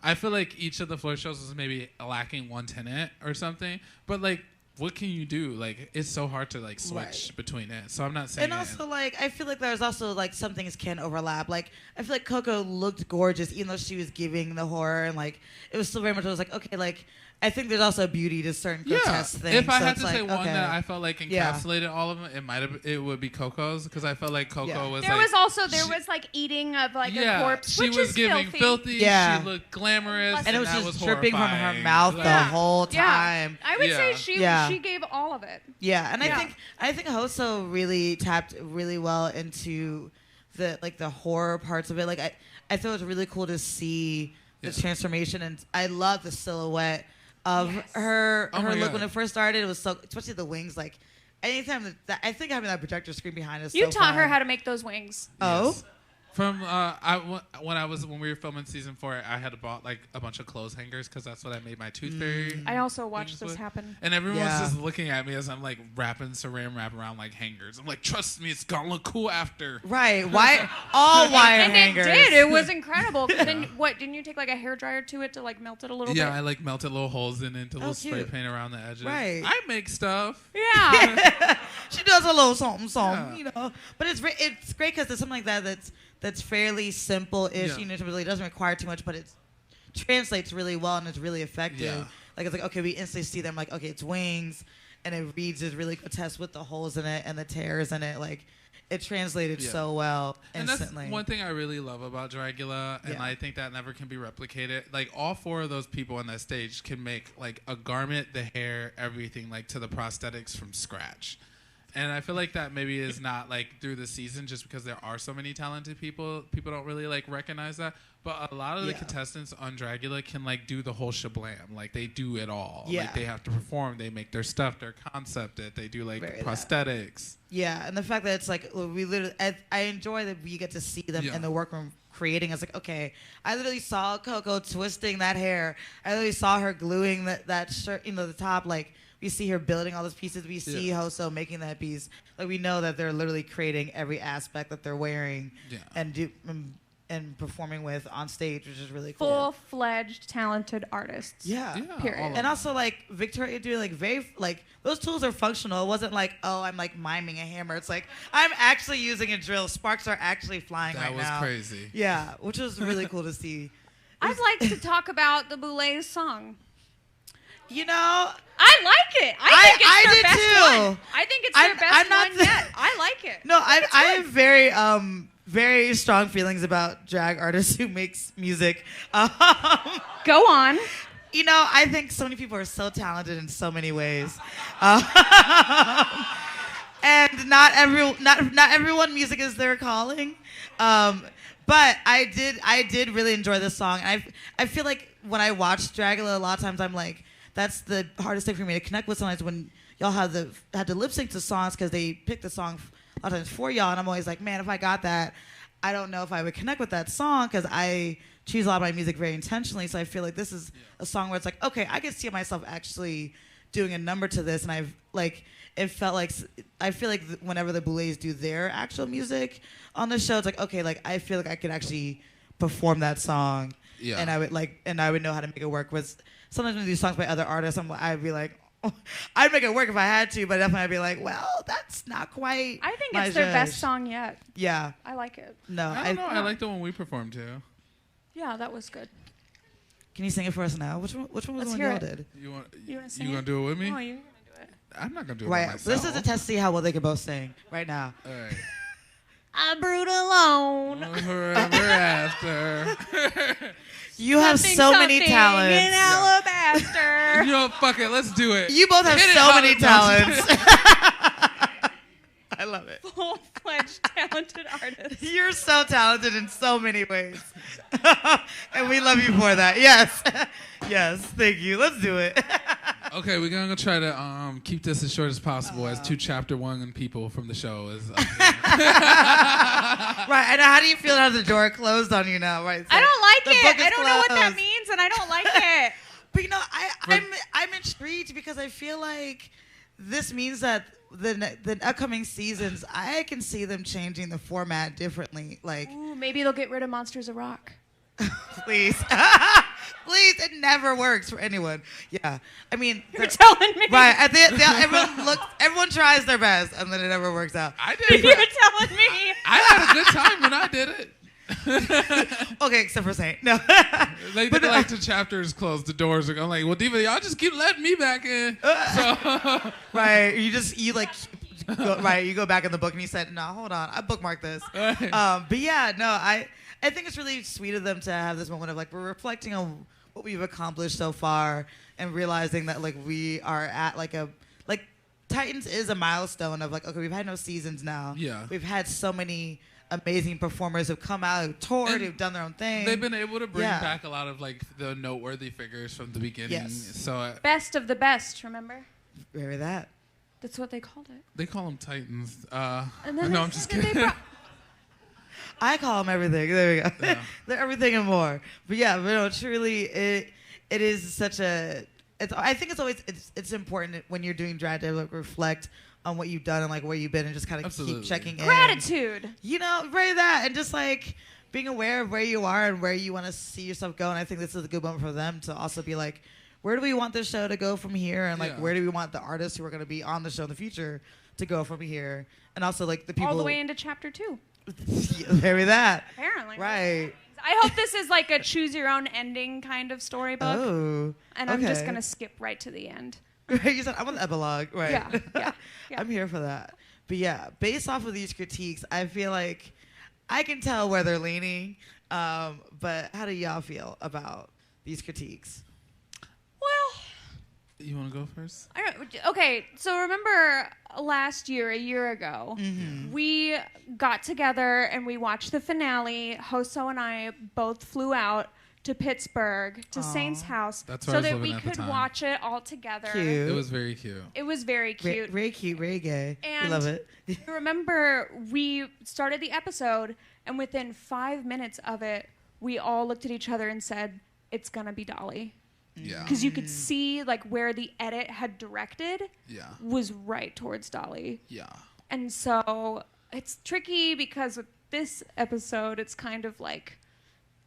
Speaker 1: I feel like each of the floor shows is maybe lacking one tenant or something. But like, what can you do? Like, it's so hard to like switch
Speaker 3: Right.
Speaker 1: between it. So I'm not saying.
Speaker 3: And also, like, I feel like there's also, like, some things can overlap. Like, I feel like Coco looked gorgeous, even though she was giving the horror. And, like, it was still very much, I was like, okay, like, I think there's also beauty to certain grotesque things.
Speaker 1: If I
Speaker 3: so
Speaker 1: had
Speaker 3: it's
Speaker 1: to say
Speaker 3: like,
Speaker 1: one
Speaker 3: okay.
Speaker 1: that I felt like
Speaker 3: Yeah.
Speaker 1: encapsulated all of them, it would be Coco's because I felt like Coco
Speaker 3: Yeah.
Speaker 1: was
Speaker 2: There
Speaker 1: like.
Speaker 2: was also
Speaker 1: she-
Speaker 2: like eating of like
Speaker 1: yeah,
Speaker 2: a corpse,
Speaker 1: she
Speaker 2: which
Speaker 1: was
Speaker 2: is
Speaker 1: giving
Speaker 2: filthy.
Speaker 3: Yeah.
Speaker 1: She looked glamorous,
Speaker 3: And it was
Speaker 1: that
Speaker 3: just dripping from her
Speaker 1: horrifying.
Speaker 3: mouth the
Speaker 1: Like,
Speaker 3: whole time.
Speaker 2: Yeah, I would say
Speaker 1: Yeah.
Speaker 2: she gave all of it.
Speaker 3: Yeah, and
Speaker 2: Yeah.
Speaker 3: I think Hoso really tapped really well into the horror parts of it. Like I thought it was really cool to see the
Speaker 1: Yeah.
Speaker 3: transformation, and I love the silhouette of her
Speaker 1: Oh my
Speaker 3: look
Speaker 1: God.
Speaker 3: when it first started. It was so, especially the wings. Like anytime that I think having that projector screen behind us.
Speaker 2: You
Speaker 3: so
Speaker 2: taught her
Speaker 3: fun.
Speaker 2: how to make those wings.
Speaker 3: Oh.
Speaker 1: Yes. From when we were filming season 4, I had bought like a bunch of clothes hangers because that's what I made my tooth fairy.
Speaker 2: I also watched
Speaker 1: things
Speaker 2: this
Speaker 1: with.
Speaker 2: happen.
Speaker 1: And everyone's
Speaker 3: Yeah.
Speaker 1: just looking at me as I'm like wrapping saran wrap around like hangers. I'm like, trust me, it's gonna look cool after.
Speaker 3: Right, why all wire
Speaker 2: And
Speaker 3: hangers?
Speaker 2: it did. It was incredible. 'Cause then what? Didn't you take like a hairdryer to it to like melt it a little
Speaker 1: Yeah,
Speaker 2: bit?
Speaker 1: I like melted little holes in it into little spray
Speaker 3: cute.
Speaker 1: paint around the edges.
Speaker 3: Right.
Speaker 1: I make stuff.
Speaker 2: Yeah.
Speaker 3: She does a little something,
Speaker 1: Yeah.
Speaker 3: you know. But it's great because there's something like that that's fairly simple-ish.
Speaker 1: Yeah.
Speaker 3: You know, it really doesn't require too much, but it translates really well and it's really effective.
Speaker 1: Yeah.
Speaker 3: Like it's like okay, we instantly see them like okay, it's wings, and it reads as really grotesque with the holes in it and the tears in it. Like it translated so well instantly.
Speaker 1: And that's one thing I really love about Dragula, and I think that never can be replicated. Like, all 4 of those people on that stage can make, like, a garment, the hair, everything, like, to the prosthetics from scratch. And I feel like that maybe is not, like, through the season just because there are so many talented people. People don't really, like, recognize that. But a lot of the contestants on Dragula can, like, do the whole shablam. Like, they do it all.
Speaker 3: Yeah.
Speaker 1: Like, they have to perform. They make their stuff. Their concept it. They do, like, prosthetics.
Speaker 3: Yeah, and the fact that it's, like, we literally... I enjoy that we get to see them in the workroom creating. It's like, okay, I literally saw Coco twisting that hair. I literally saw her gluing that shirt, the top, like... We see her building all those pieces. We see Hoso making that piece. Like, we know that they're literally creating every aspect that they're wearing and performing with on stage, which is really cool.
Speaker 2: Full-fledged, talented artists.
Speaker 3: Yeah.
Speaker 2: Period.
Speaker 3: And also, like, Victoria doing, like, very, like, those tools are functional. It wasn't like, oh, I'm, like, miming a hammer. It's like, I'm actually using a drill. Sparks are actually flying right now.
Speaker 1: That was crazy.
Speaker 3: Yeah, which was really cool to see.
Speaker 2: I'd like to talk about the Boulet song.
Speaker 3: You know...
Speaker 2: I like it. I think it's their best
Speaker 3: too.
Speaker 2: one. I think it's their best one yet. I like it.
Speaker 3: No, I have very very strong feelings about drag artists who makes music.
Speaker 2: Go on.
Speaker 3: You know, I think so many people are so talented in so many ways. And not everyone music is their calling. But I did really enjoy this song. And I feel like when I watch Dragula, a lot of times I'm like, that's the hardest thing for me to connect with sometimes when y'all had to lip sync to songs because they picked the song a lot of times for y'all. And I'm always like, man, if I got that, I don't know if I would connect with that song because I choose a lot of my music very intentionally. So I feel like this is a song where it's like, okay, I can see myself actually doing a number to this. And I feel like whenever the Boulets do their actual music on the show, it's like, okay, like I feel like I could actually perform that song. Yeah. And I would know how to make it work with. Sometimes when we do songs by other artists, I'd be like, oh, I'd make it work if I had to, but definitely I'd be like, well, that's not quite.
Speaker 2: I think it's their best song yet.
Speaker 3: Yeah.
Speaker 2: I like it.
Speaker 3: No,
Speaker 1: I don't know. I like the one we performed too.
Speaker 2: Yeah, that was good.
Speaker 3: Can you sing it for us now? Which one was the one y'all did?
Speaker 1: You want
Speaker 2: to sing
Speaker 1: you gonna do it with me?
Speaker 2: Oh, you're gonna do it.
Speaker 1: I'm not gonna do it
Speaker 3: by
Speaker 1: myself.
Speaker 3: This is a test to see how well they can both sing right now.
Speaker 1: All right.
Speaker 2: I brewed alone.
Speaker 1: Forever after.
Speaker 3: You have so many talents.
Speaker 2: In alabaster.
Speaker 1: You know, fuck it. Let's do it.
Speaker 3: You both have so many talents. I love it.
Speaker 2: Full-fledged talented artists.
Speaker 3: You're so talented in so many ways. And we love you for that. Yes. Yes, thank you. Let's do it.
Speaker 1: Okay, we're going to try to keep this as short as possible as 2 chapter 1 people from the show is
Speaker 3: Right, and how do you feel now the door closed on you now? Right.
Speaker 2: I don't like it.
Speaker 3: I
Speaker 2: don't know what that means, and I don't like it.
Speaker 3: But you know, I'm intrigued because I feel like this means that the upcoming seasons, I can see them changing the format differently. Like,
Speaker 2: ooh, maybe they'll get rid of Monsters of Rock.
Speaker 3: Please. Please, it never works for anyone. Yeah. I mean,
Speaker 2: you're telling me.
Speaker 3: Right. Everyone tries their best, and then it never works out.
Speaker 1: I did.
Speaker 2: You're telling me.
Speaker 1: I had a good time when I did it.
Speaker 3: Okay, except for Saint. No.
Speaker 1: Like the chapters closed, the doors are going like, well, Diva, y'all just keep letting me back in. So.
Speaker 3: Right. You go back in the book and you said, no, hold on, I bookmarked this. But yeah, no, I think it's really sweet of them to have this moment of like, we're reflecting on what we've accomplished so far and realizing that like we are at like Titans is a milestone of like, okay, we've had no seasons now. Yeah. We've had so many amazing performers who've come out, who've toured, who've done their own thing.
Speaker 1: They've been able to bring back a lot of like the noteworthy figures from the beginning.
Speaker 3: Yes.
Speaker 1: So
Speaker 2: best of the best, remember?
Speaker 3: Remember that.
Speaker 2: That's what they called it.
Speaker 1: They call them Titans.
Speaker 2: And then
Speaker 1: no, I'm just kidding.
Speaker 3: I call them everything. There we go.
Speaker 1: Yeah.
Speaker 3: They're everything and more. But yeah, but no, truly, it is such a. I think it's important when you're doing drag to like reflect on what you've done and like where you've been and just kind of keep checking in.
Speaker 2: Gratitude.
Speaker 3: You know, right that and just like being aware of where you are and where you want to see yourself go. And I think this is a good moment for them to also be like, where do we want this show to go from here? And like, where do we want the artists who are going to be on the show in the future to go from here? And also like the people
Speaker 2: all the way into chapter 2.
Speaker 3: Maybe that.
Speaker 2: Apparently.
Speaker 3: Right.
Speaker 2: I hope this is like a choose your own ending kind of storybook.
Speaker 3: Oh.
Speaker 2: And I'm just going to skip right to the end.
Speaker 3: You said I want the epilogue. Right.
Speaker 2: Yeah.
Speaker 3: I'm here for that. But yeah, based off of these critiques, I feel like I can tell where they're leaning. But how do y'all feel about these critiques?
Speaker 2: Well,
Speaker 1: You want to go first?
Speaker 2: okay, so remember last year, a year ago, we got together and we watched the finale. Hoso and I both flew out to Pittsburgh to Saint's house so that we could watch it all together.
Speaker 3: Cute.
Speaker 1: It was very cute.
Speaker 2: It was very cute.
Speaker 3: Very cute, very gay.
Speaker 2: And
Speaker 3: I love it.
Speaker 2: remember, we started the episode, and within 5 minutes of it, we all looked at each other and said, "It's gonna be Dolly."
Speaker 1: Yeah.
Speaker 2: Because you could see like where the edit had directed
Speaker 1: Yeah.
Speaker 2: was right towards Dolly.
Speaker 1: Yeah.
Speaker 2: And so it's tricky because with this episode, it's kind of like,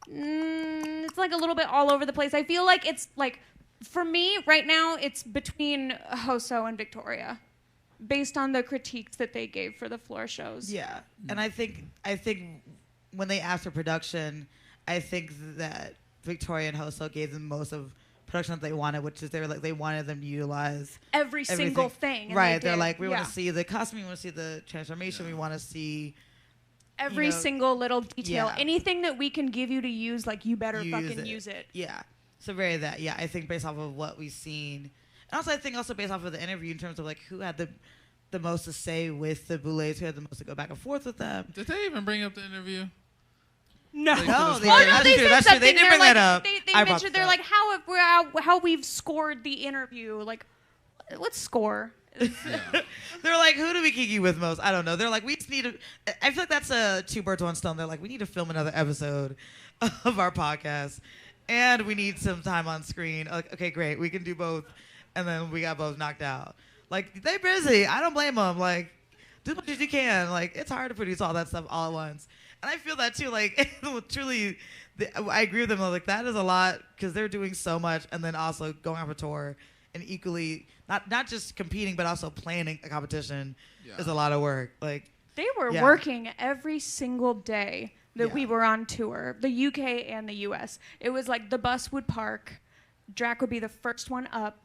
Speaker 2: it's like a little bit all over the place. I feel like it's like, for me right now, it's between Hoso and Victoria, based on the critiques that they gave for the floor shows.
Speaker 3: Yeah, and I think when they asked for production, I think that Victoria and Hoso gave them most of production that they wanted, which is they wanted them to utilize
Speaker 2: every single thing. And
Speaker 3: right, they're
Speaker 2: did.
Speaker 3: like, we want to see the costume, we want to see the transformation, we want to see
Speaker 2: every single little detail.
Speaker 3: Yeah.
Speaker 2: Anything that we can give you to use, like, you better fucking use it.
Speaker 3: Yeah. So very that. Yeah, I think based off of what we've seen. And also I think also based off of the interview in terms of like who had the most to say with the Boulets, who had the most to go back and forth with them.
Speaker 1: Did they even bring up the interview?
Speaker 2: No.
Speaker 1: Like,
Speaker 3: No,
Speaker 1: for
Speaker 3: they
Speaker 1: this
Speaker 3: did.
Speaker 1: podcast?
Speaker 2: They said
Speaker 3: That's true. They
Speaker 2: something.
Speaker 3: did bring
Speaker 2: They're
Speaker 3: that
Speaker 2: like,
Speaker 3: up.
Speaker 2: They
Speaker 3: I brought
Speaker 2: mentioned, they're
Speaker 3: that
Speaker 2: like, how we've scored the interview. Like, what's score?
Speaker 1: Yeah.
Speaker 3: They're like, who do we kiki with most? I don't know. They're like, we just need to. I feel like that's a two birds, one stone. They're like, we need to film another episode of our podcast, and we need some time on screen. Like, okay, great, we can do both, and then we got both knocked out. Like, they're busy. I don't blame them. Like, do as much as you can. Like, it's hard to produce all that stuff all at once, and I feel that too. Like, truly, I agree with them. Like, that is a lot because they're doing so much, and then also going off a tour. And equally, not just competing, but also planning a competition is a lot of work. Like,
Speaker 2: They were working every single day that we
Speaker 3: Yeah.
Speaker 2: were on tour, the UK and the US. It was like the bus would park, Drac would be the first one up,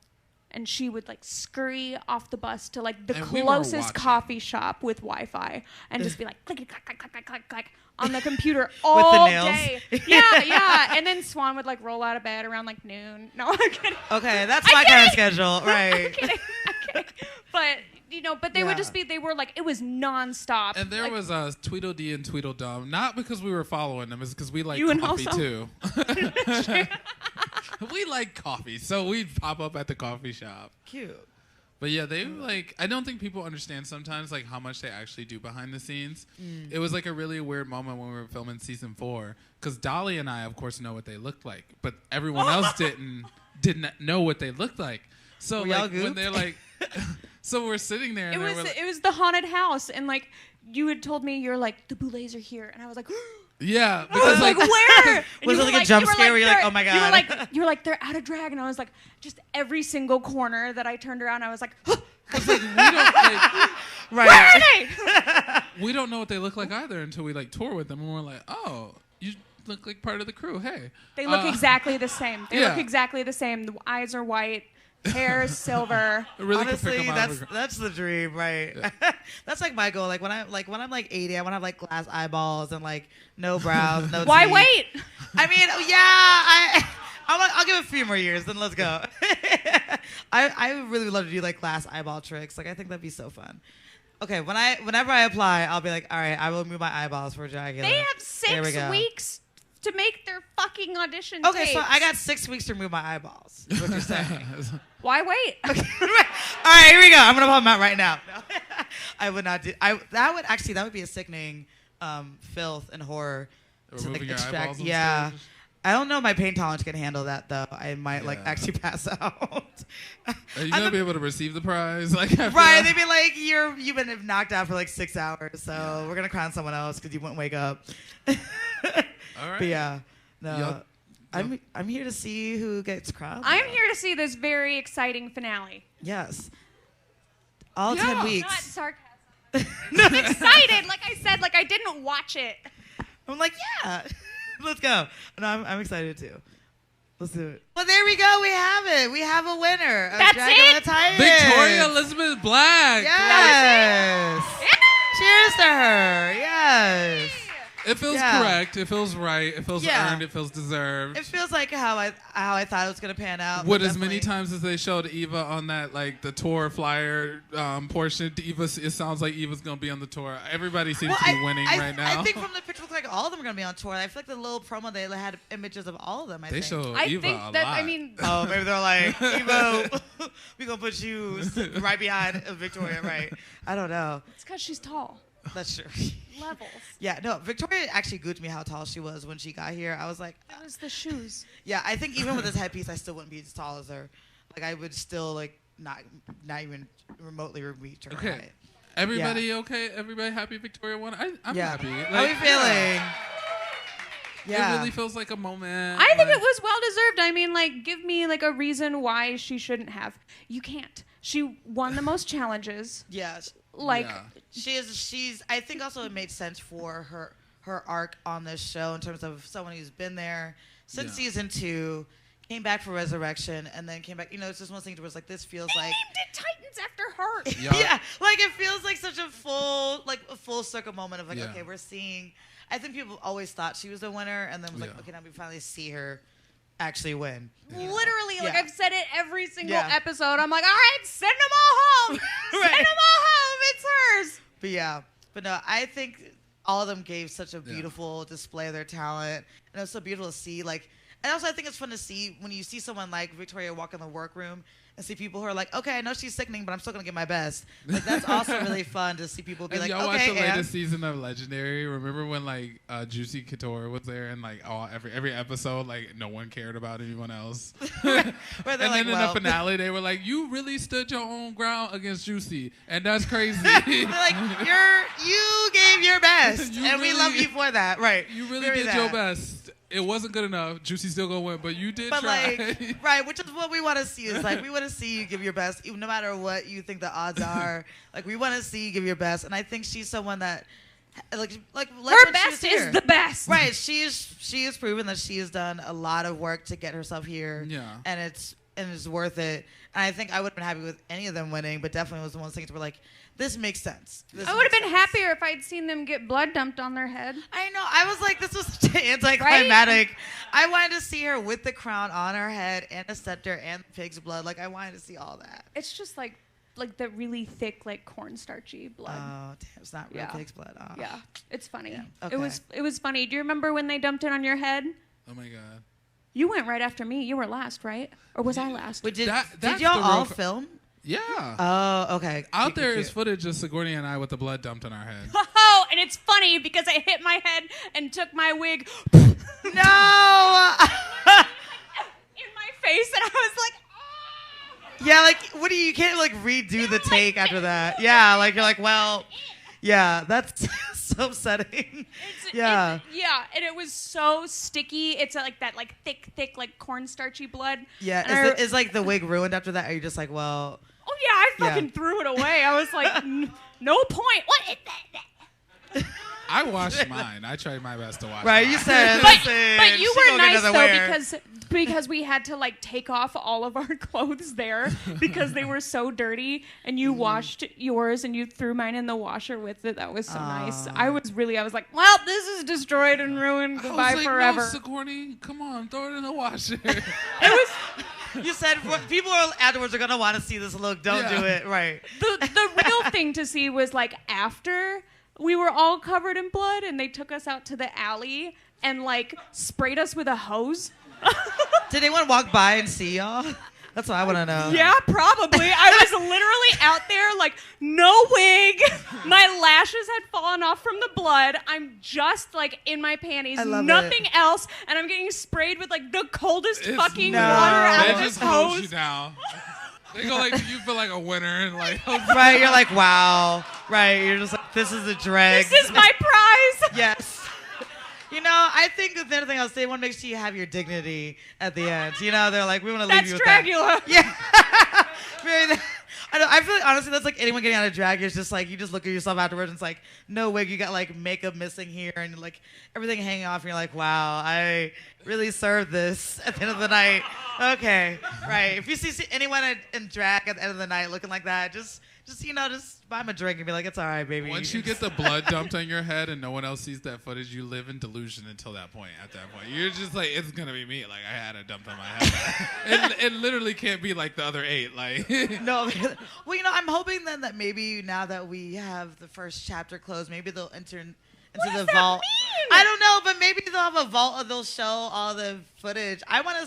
Speaker 2: and she would like scurry off the bus to like the
Speaker 1: And we were
Speaker 2: closest
Speaker 1: watching.
Speaker 2: coffee shop with Wi-Fi and just be like click click click click click click click on the computer all
Speaker 3: the nails.
Speaker 2: day. Yeah. And then Swan would like roll out of bed around like noon. No, I'm kidding.
Speaker 3: okay, that's my kind of schedule,
Speaker 2: I'm
Speaker 3: right?
Speaker 2: kidding. But they would just be. They were like it was nonstop.
Speaker 1: And there
Speaker 2: like,
Speaker 1: was Tweedledee and Tweedledum, not because we were following them, it's because we like
Speaker 2: You and
Speaker 1: coffee
Speaker 2: also?
Speaker 1: too. We like coffee, so we'd pop up at the coffee shop.
Speaker 3: Cute.
Speaker 1: But yeah, they like, I don't think people understand sometimes like how much they actually do behind the scenes. It was like a really weird moment when we were filming season 4, because Dolly and I, of course, know what they looked like, but everyone else didn't know what they looked like. So
Speaker 3: Were y'all
Speaker 1: like when
Speaker 3: gooped?
Speaker 1: they're like, so we're sitting there and
Speaker 2: it was the haunted house, and like you had told me you're like the Boulets are here, and I was like.
Speaker 1: yeah,
Speaker 2: I was
Speaker 1: because
Speaker 2: like, where? And
Speaker 3: Was
Speaker 2: you
Speaker 3: it
Speaker 2: were
Speaker 3: like a jump scare where you're like,
Speaker 2: they're-
Speaker 3: oh my God?
Speaker 2: You were like, they're out of drag, and I was like, just every single corner that I turned around, I was like,
Speaker 1: we don't like,
Speaker 2: where are they?
Speaker 1: we don't know what they look like either until we like tour with them, and we're like, oh, you look like part of the crew. Hey,
Speaker 2: They look exactly the same. They
Speaker 1: yeah.
Speaker 2: look exactly the same. The eyes are white, hair is silver.
Speaker 1: I really could pick
Speaker 3: Honestly,
Speaker 1: them out of a
Speaker 3: that's the dream, right?
Speaker 1: Yeah.
Speaker 3: That's like my goal. Like when I'm like 80, I want to have like glass eyeballs and like no brows, no.
Speaker 2: Why
Speaker 3: teeth.
Speaker 2: wait?
Speaker 3: I mean, yeah, I'll give it a few more years, then let's go. I would really love to do like glass eyeball tricks. Like I think that'd be so fun. Okay, whenever I apply, I'll be like, all right, I will remove my eyeballs for Dragula.
Speaker 2: They have
Speaker 3: There we
Speaker 2: 6
Speaker 3: go.
Speaker 2: weeks to make their fucking audition
Speaker 3: Okay, so
Speaker 2: tapes.
Speaker 3: I got 6 weeks to remove my eyeballs. Is what you're saying?
Speaker 2: Why wait?
Speaker 3: All right, here we go. I'm gonna pull them out right now. No. I would not do. That would be a sickening filth and horror to like
Speaker 1: Removing your
Speaker 3: extract.
Speaker 1: eyeballs and
Speaker 3: Yeah.
Speaker 1: stuff?
Speaker 3: I don't know if my pain tolerance can handle that though. I might like
Speaker 1: Yeah.
Speaker 3: actually pass out.
Speaker 1: Are you gonna be able to receive the prize? Like, after
Speaker 3: Right?
Speaker 1: that?
Speaker 3: They'd be like, you've been knocked out for like 6 hours, so we're gonna crown someone else because you wouldn't wake up.
Speaker 1: All right.
Speaker 3: But yeah, no.
Speaker 1: Y'all-
Speaker 3: I'm here to see who gets crowned.
Speaker 2: I'm
Speaker 3: though.
Speaker 2: here to see this very exciting finale.
Speaker 3: Yes. All
Speaker 1: Yeah.
Speaker 3: 10
Speaker 2: Not
Speaker 3: weeks.
Speaker 2: sarcasm. I'm excited. Like I said, like I didn't watch it.
Speaker 3: I'm like, yeah, let's go. No, I'm excited too. Let's do it. Well, there we go. We have it. We have a winner. Of
Speaker 2: That's
Speaker 3: Dragula
Speaker 2: it?
Speaker 3: Titans.
Speaker 1: Victoria Elizabeth Black.
Speaker 3: Yes.
Speaker 2: Yeah.
Speaker 3: Cheers to her. Yes.
Speaker 1: It feels correct. It feels right. It feels earned. It feels deserved.
Speaker 3: It feels like how I thought it was gonna pan out.
Speaker 1: What as many times as they showed Eva on that the tour flyer portion, it sounds like Eva's gonna be on the tour. Everybody seems to be winning right now.
Speaker 3: I think from the picture, it looks like all of them are gonna be on tour. I feel like the little promo they had images of all of them.
Speaker 1: They showed
Speaker 2: I
Speaker 1: Eva
Speaker 2: think
Speaker 1: a
Speaker 2: that
Speaker 1: lot.
Speaker 2: I mean.
Speaker 3: Oh, maybe they're like, Eva, we gonna put you right behind Victoria, right? I don't know.
Speaker 2: It's because she's tall.
Speaker 3: That's true.
Speaker 2: Levels.
Speaker 3: Yeah, no, Victoria actually goofed me how tall she was when she got here. I was like,
Speaker 2: It was the shoes.
Speaker 3: yeah, I think even with this headpiece, I still wouldn't be as tall as her. Like, I would still, not even remotely reach her height.
Speaker 1: Everybody okay? Everybody happy Victoria won? I'm happy.
Speaker 3: How are you feeling? Yeah.
Speaker 1: It really feels like a moment.
Speaker 2: I think it was well deserved. I mean, give me a reason why she shouldn't have. You can't. She won the most challenges.
Speaker 3: Yes.
Speaker 2: She's.
Speaker 3: I think also it made sense for her arc on this show in terms of someone who's been there since season 2, came back for Resurrection, and then came back. It's just one of those things where it's this feels
Speaker 2: they
Speaker 3: like
Speaker 2: named it Titans after her.
Speaker 3: yeah, it feels like such a full circle moment of okay, we're seeing. I think people always thought she was the winner, and then was okay, now we finally see her actually win.
Speaker 2: Literally, I've said it every single episode. I'm like, all right, send them all home. Send them all home. It's hers.
Speaker 3: But no, I think all of them gave such a beautiful display of their talent, and it was so beautiful to see. And also I think it's fun to see when you see someone like Victoria walk in the workroom and see people who are like, okay, I know she's sickening, but I'm still gonna get my best. That's also really fun to see people be like,
Speaker 1: y'all
Speaker 3: okay,
Speaker 1: watched the latest season of Legendary? Remember when Juicy Couture was there and every episode no one cared about anyone else?
Speaker 3: and
Speaker 1: then in the finale they were like, you really stood your own ground against Juicy, and that's crazy.
Speaker 3: They're like, you gave your best, and we love you for that, right?
Speaker 1: You really did your best. It wasn't good enough. Juicy's still gonna win, but you did try.
Speaker 3: Right, which is what we want to see. Is we want to see you give your best, no matter what you think the odds are. We want to see you give your best, and I think she's someone that,
Speaker 2: her best is the best.
Speaker 3: Right, she has proven that she has done a lot of work to get herself here.
Speaker 1: Yeah,
Speaker 3: and it's worth it. And I think I would have been happy with any of them winning, but definitely was one of those things where this makes sense.
Speaker 2: I would have been happier if I'd seen them get blood dumped on their head.
Speaker 3: I know. I was like, this was such an anticlimactic. Right? I wanted to see her with the crown on her head and a scepter and pig's blood. I wanted to see all that.
Speaker 2: It's just like the really thick, cornstarchy blood.
Speaker 3: Oh, damn. It's not real pig's blood. Oh.
Speaker 2: Yeah. It's funny. Yeah.
Speaker 3: Okay.
Speaker 2: It was funny. Do you remember when they dumped it on your head?
Speaker 1: Oh, my God.
Speaker 2: You went right after me. You were last, right? Or was I last?
Speaker 3: Wait, did y'all all film?
Speaker 1: Yeah.
Speaker 3: Oh, okay.
Speaker 1: Out there is footage of Sigourney and I with the blood dumped on our head.
Speaker 2: Oh, and it's funny because I hit my head and took my wig
Speaker 3: no!
Speaker 2: in my face, and I was like, oh.
Speaker 3: Yeah, what do you can't redo the take after that. Yeah, you're like, well, yeah, that's so upsetting.
Speaker 2: Yeah, and it was so sticky. It's that thick cornstarchy blood.
Speaker 3: Yeah, is the wig ruined after that? Or are you just like, well?
Speaker 2: Oh yeah, I fucking threw it away. I was like, no point. What is that?
Speaker 1: I washed mine. I tried my best to wash mine.
Speaker 3: Right, you said.
Speaker 2: But you were nice though because we had to take off all of our clothes there because they were so dirty, and you washed yours and you threw mine in the washer with it. That was so nice. I was like, well, this is destroyed and ruined. Goodbye forever.
Speaker 1: No, Sigourney, come on, throw it in the washer.
Speaker 2: It was.
Speaker 3: You said people afterwards are gonna want to see this look. Don't do it. Right.
Speaker 2: The real thing to see was after we were all covered in blood and they took us out to the alley and sprayed us with a hose.
Speaker 3: Did anyone walk by and see y'all? That's what I want to know.
Speaker 2: Yeah, probably. I was literally out there no wig. My lashes had fallen off from the blood. I'm just in my panties, nothing else, and I'm getting sprayed with the coldest fucking water out of this hose.
Speaker 1: You down. They go you feel like a winner and
Speaker 3: right. You're like, wow. Right. You're just this is the drag.
Speaker 2: This is my prize.
Speaker 3: Yes. I think the other thing I'll say, one makes sure you have your dignity at the end. They're like, we want to leave you with
Speaker 2: Dragula.
Speaker 3: that. Yeah. I know. I feel honestly, that's anyone getting out of drag. It's just you just look at yourself afterwards and it's no wig. You got makeup missing here and everything hanging off. And you're like, wow, I really served this at the end of the night. Okay. Right. If you see anyone in drag at the end of the night looking like that, just just buy him a drink and be like, it's all right, baby.
Speaker 1: Once you get the blood dumped on your head and no one else sees that footage, you live in delusion until that point. At that point, you're just like, it's gonna be me. Like I had it dumped on my head. it literally can't be like the other 8. Like
Speaker 3: No. Well, I'm hoping then that maybe now that we have the first chapter closed, maybe they'll enter into the vault. I don't know, but maybe they'll have a vault or they'll show all the footage. I want to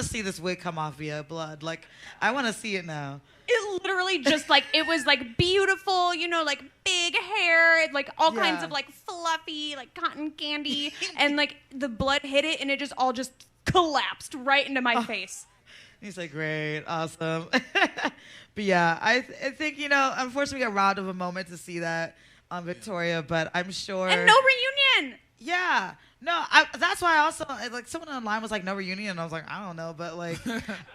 Speaker 3: see this wig come off via blood. Like I want to see it now.
Speaker 2: It literally just like, it was like beautiful, like big hair, like all kinds of like fluffy, like cotton candy. And like the blood hit it and it just all just collapsed right into my face.
Speaker 3: He's like, great, awesome. But yeah, I think, unfortunately we got robbed of a moment to see that on Victoria, but I'm sure.
Speaker 2: And no reunion.
Speaker 3: Yeah. No, that's why I also, like, someone online was like, no reunion. And I was like, I don't know. But, like,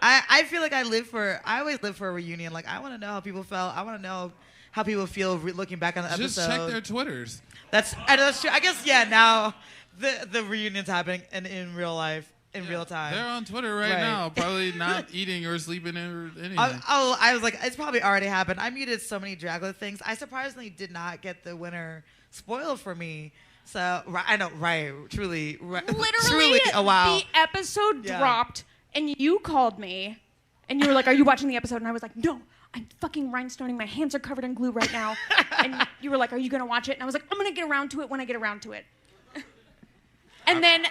Speaker 3: I feel like I always live for a reunion. Like, I want to know how people felt. I want to know how people feel looking back on the episode.
Speaker 1: Just check their Twitters.
Speaker 3: That's true. I guess, yeah, now the reunion's happening in real life. In real time.
Speaker 1: They're on Twitter right now, probably not eating or sleeping or anything.
Speaker 3: I was like, it's probably already happened. I muted so many Dragula things. I surprisingly did not get the winner spoiled for me. So, I know, right, truly.
Speaker 2: Literally,
Speaker 3: oh, wow.
Speaker 2: The episode dropped, and you called me, and you were like, are you watching the episode? And I was like, no, I'm fucking rhinestoning. My hands are covered in glue right now. And you were like, are you going to watch it? And I was like, I'm going to get around to it when I get around to it. And then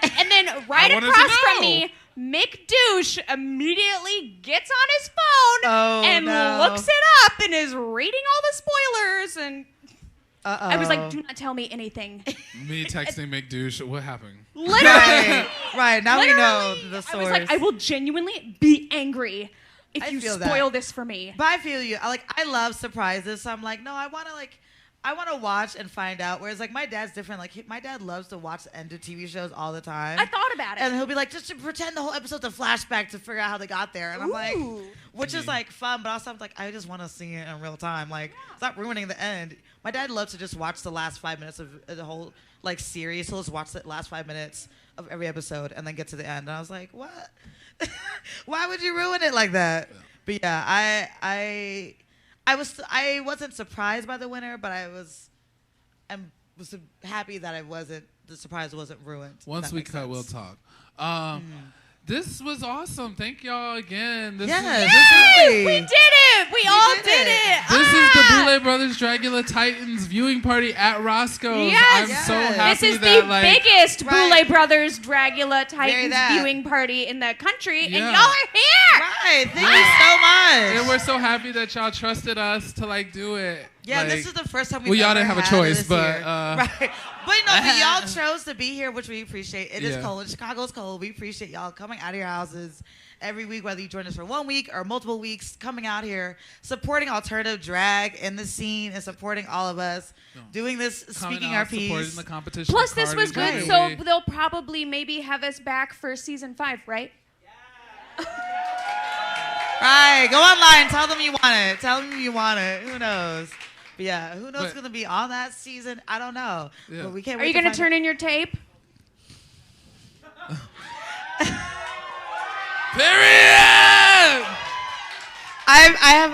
Speaker 2: right across from me, Mick Douche immediately gets on his phone and looks it up and is reading all the spoilers. And I was like, do not tell me anything.
Speaker 1: Me texting Mick Douche, what happened?
Speaker 2: Literally.
Speaker 3: Right. Now we know the source.
Speaker 2: I was like, I will genuinely be angry if you spoil this for me.
Speaker 3: But I feel you. I love surprises. So I'm like, no, I want to watch and find out. Whereas, like, my dad's different. Like, my dad loves to watch the end of TV shows all the time.
Speaker 2: I thought about it.
Speaker 3: And he'll be like, just to pretend the whole episode's a flashback to figure out how they got there. And I'm like, which is, like, fun. But also, I'm like, I just want to see it in real time. Like, stop ruining the end. My dad loves to just watch the last 5 minutes of the whole, like, series. He'll just watch the last 5 minutes of every episode and then get to the end. And I was like, what? Why would you ruin it like that? Yeah. But, yeah, I wasn't surprised by the winner, but I was happy that the surprise wasn't ruined.
Speaker 1: Once we cut, we'll talk. This was awesome. Thank y'all again.
Speaker 2: We did it. We all did it.
Speaker 1: This is the Boulet Brothers Dragula Titans viewing party at Roscoe's.
Speaker 2: Yes.
Speaker 1: I'm so happy
Speaker 2: this is
Speaker 1: that,
Speaker 2: the biggest Boulet Brothers Dragula Titans viewing party in the country, and y'all are here.
Speaker 3: Right. Thank you so much.
Speaker 1: And we're so happy that y'all trusted us to, like, do it.
Speaker 3: Yeah,
Speaker 1: like,
Speaker 3: this is the first time
Speaker 1: y'all didn't have a choice, but
Speaker 3: right. But y'all chose to be here, which we appreciate. It is cold. Chicago's cold. We appreciate y'all coming out of your houses every week, whether you join us for 1 week or multiple weeks, coming out here, supporting alternative drag in the scene and supporting all of us, doing this, speaking our piece.
Speaker 1: Supporting the competition.
Speaker 2: Plus, this was good, so they'll probably maybe have us back for season 5, right?
Speaker 3: Yeah. Right. Go online. Tell them you want it. Tell them you want it. Who knows? But yeah, who knows what's going to be on that season? I don't know. Yeah. But we can't.
Speaker 2: Are you going to turn in your tape?
Speaker 1: Period.
Speaker 3: I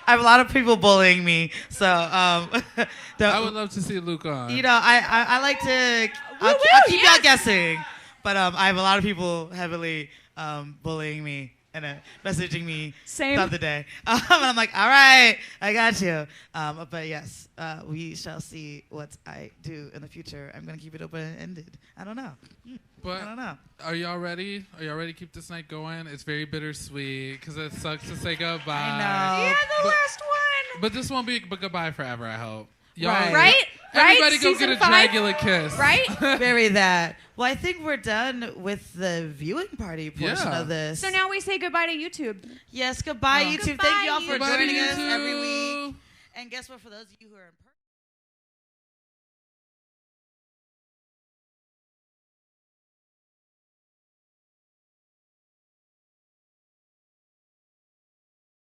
Speaker 3: have a lot of people bullying me, so
Speaker 1: I would love to see Luke on.
Speaker 3: I like to. I'll keep y'all guessing, but I have a lot of people heavily bullying me and messaging me throughout the day. And I'm like, all right, I got you. But yes, we shall see what I do in the future. I'm going to keep it open-ended. I don't know.
Speaker 1: But
Speaker 3: I don't know.
Speaker 1: Are y'all ready? Are y'all ready to keep this night going? It's very bittersweet because it sucks to say goodbye.
Speaker 3: I know.
Speaker 2: Yeah, the last one.
Speaker 1: But this won't be goodbye forever, I hope.
Speaker 2: Y'all, right?
Speaker 1: Everybody go
Speaker 2: Season
Speaker 1: get a
Speaker 2: 5?
Speaker 1: Dragula kiss.
Speaker 2: Right?
Speaker 3: Very that. Well, I think we're done with the viewing party portion of this.
Speaker 2: So now we say goodbye to YouTube.
Speaker 3: Yes, goodbye, YouTube.
Speaker 2: Goodbye,
Speaker 3: Thank you all for
Speaker 1: goodbye
Speaker 3: joining us
Speaker 1: YouTube.
Speaker 3: every week. And guess what? For those of you who are in person,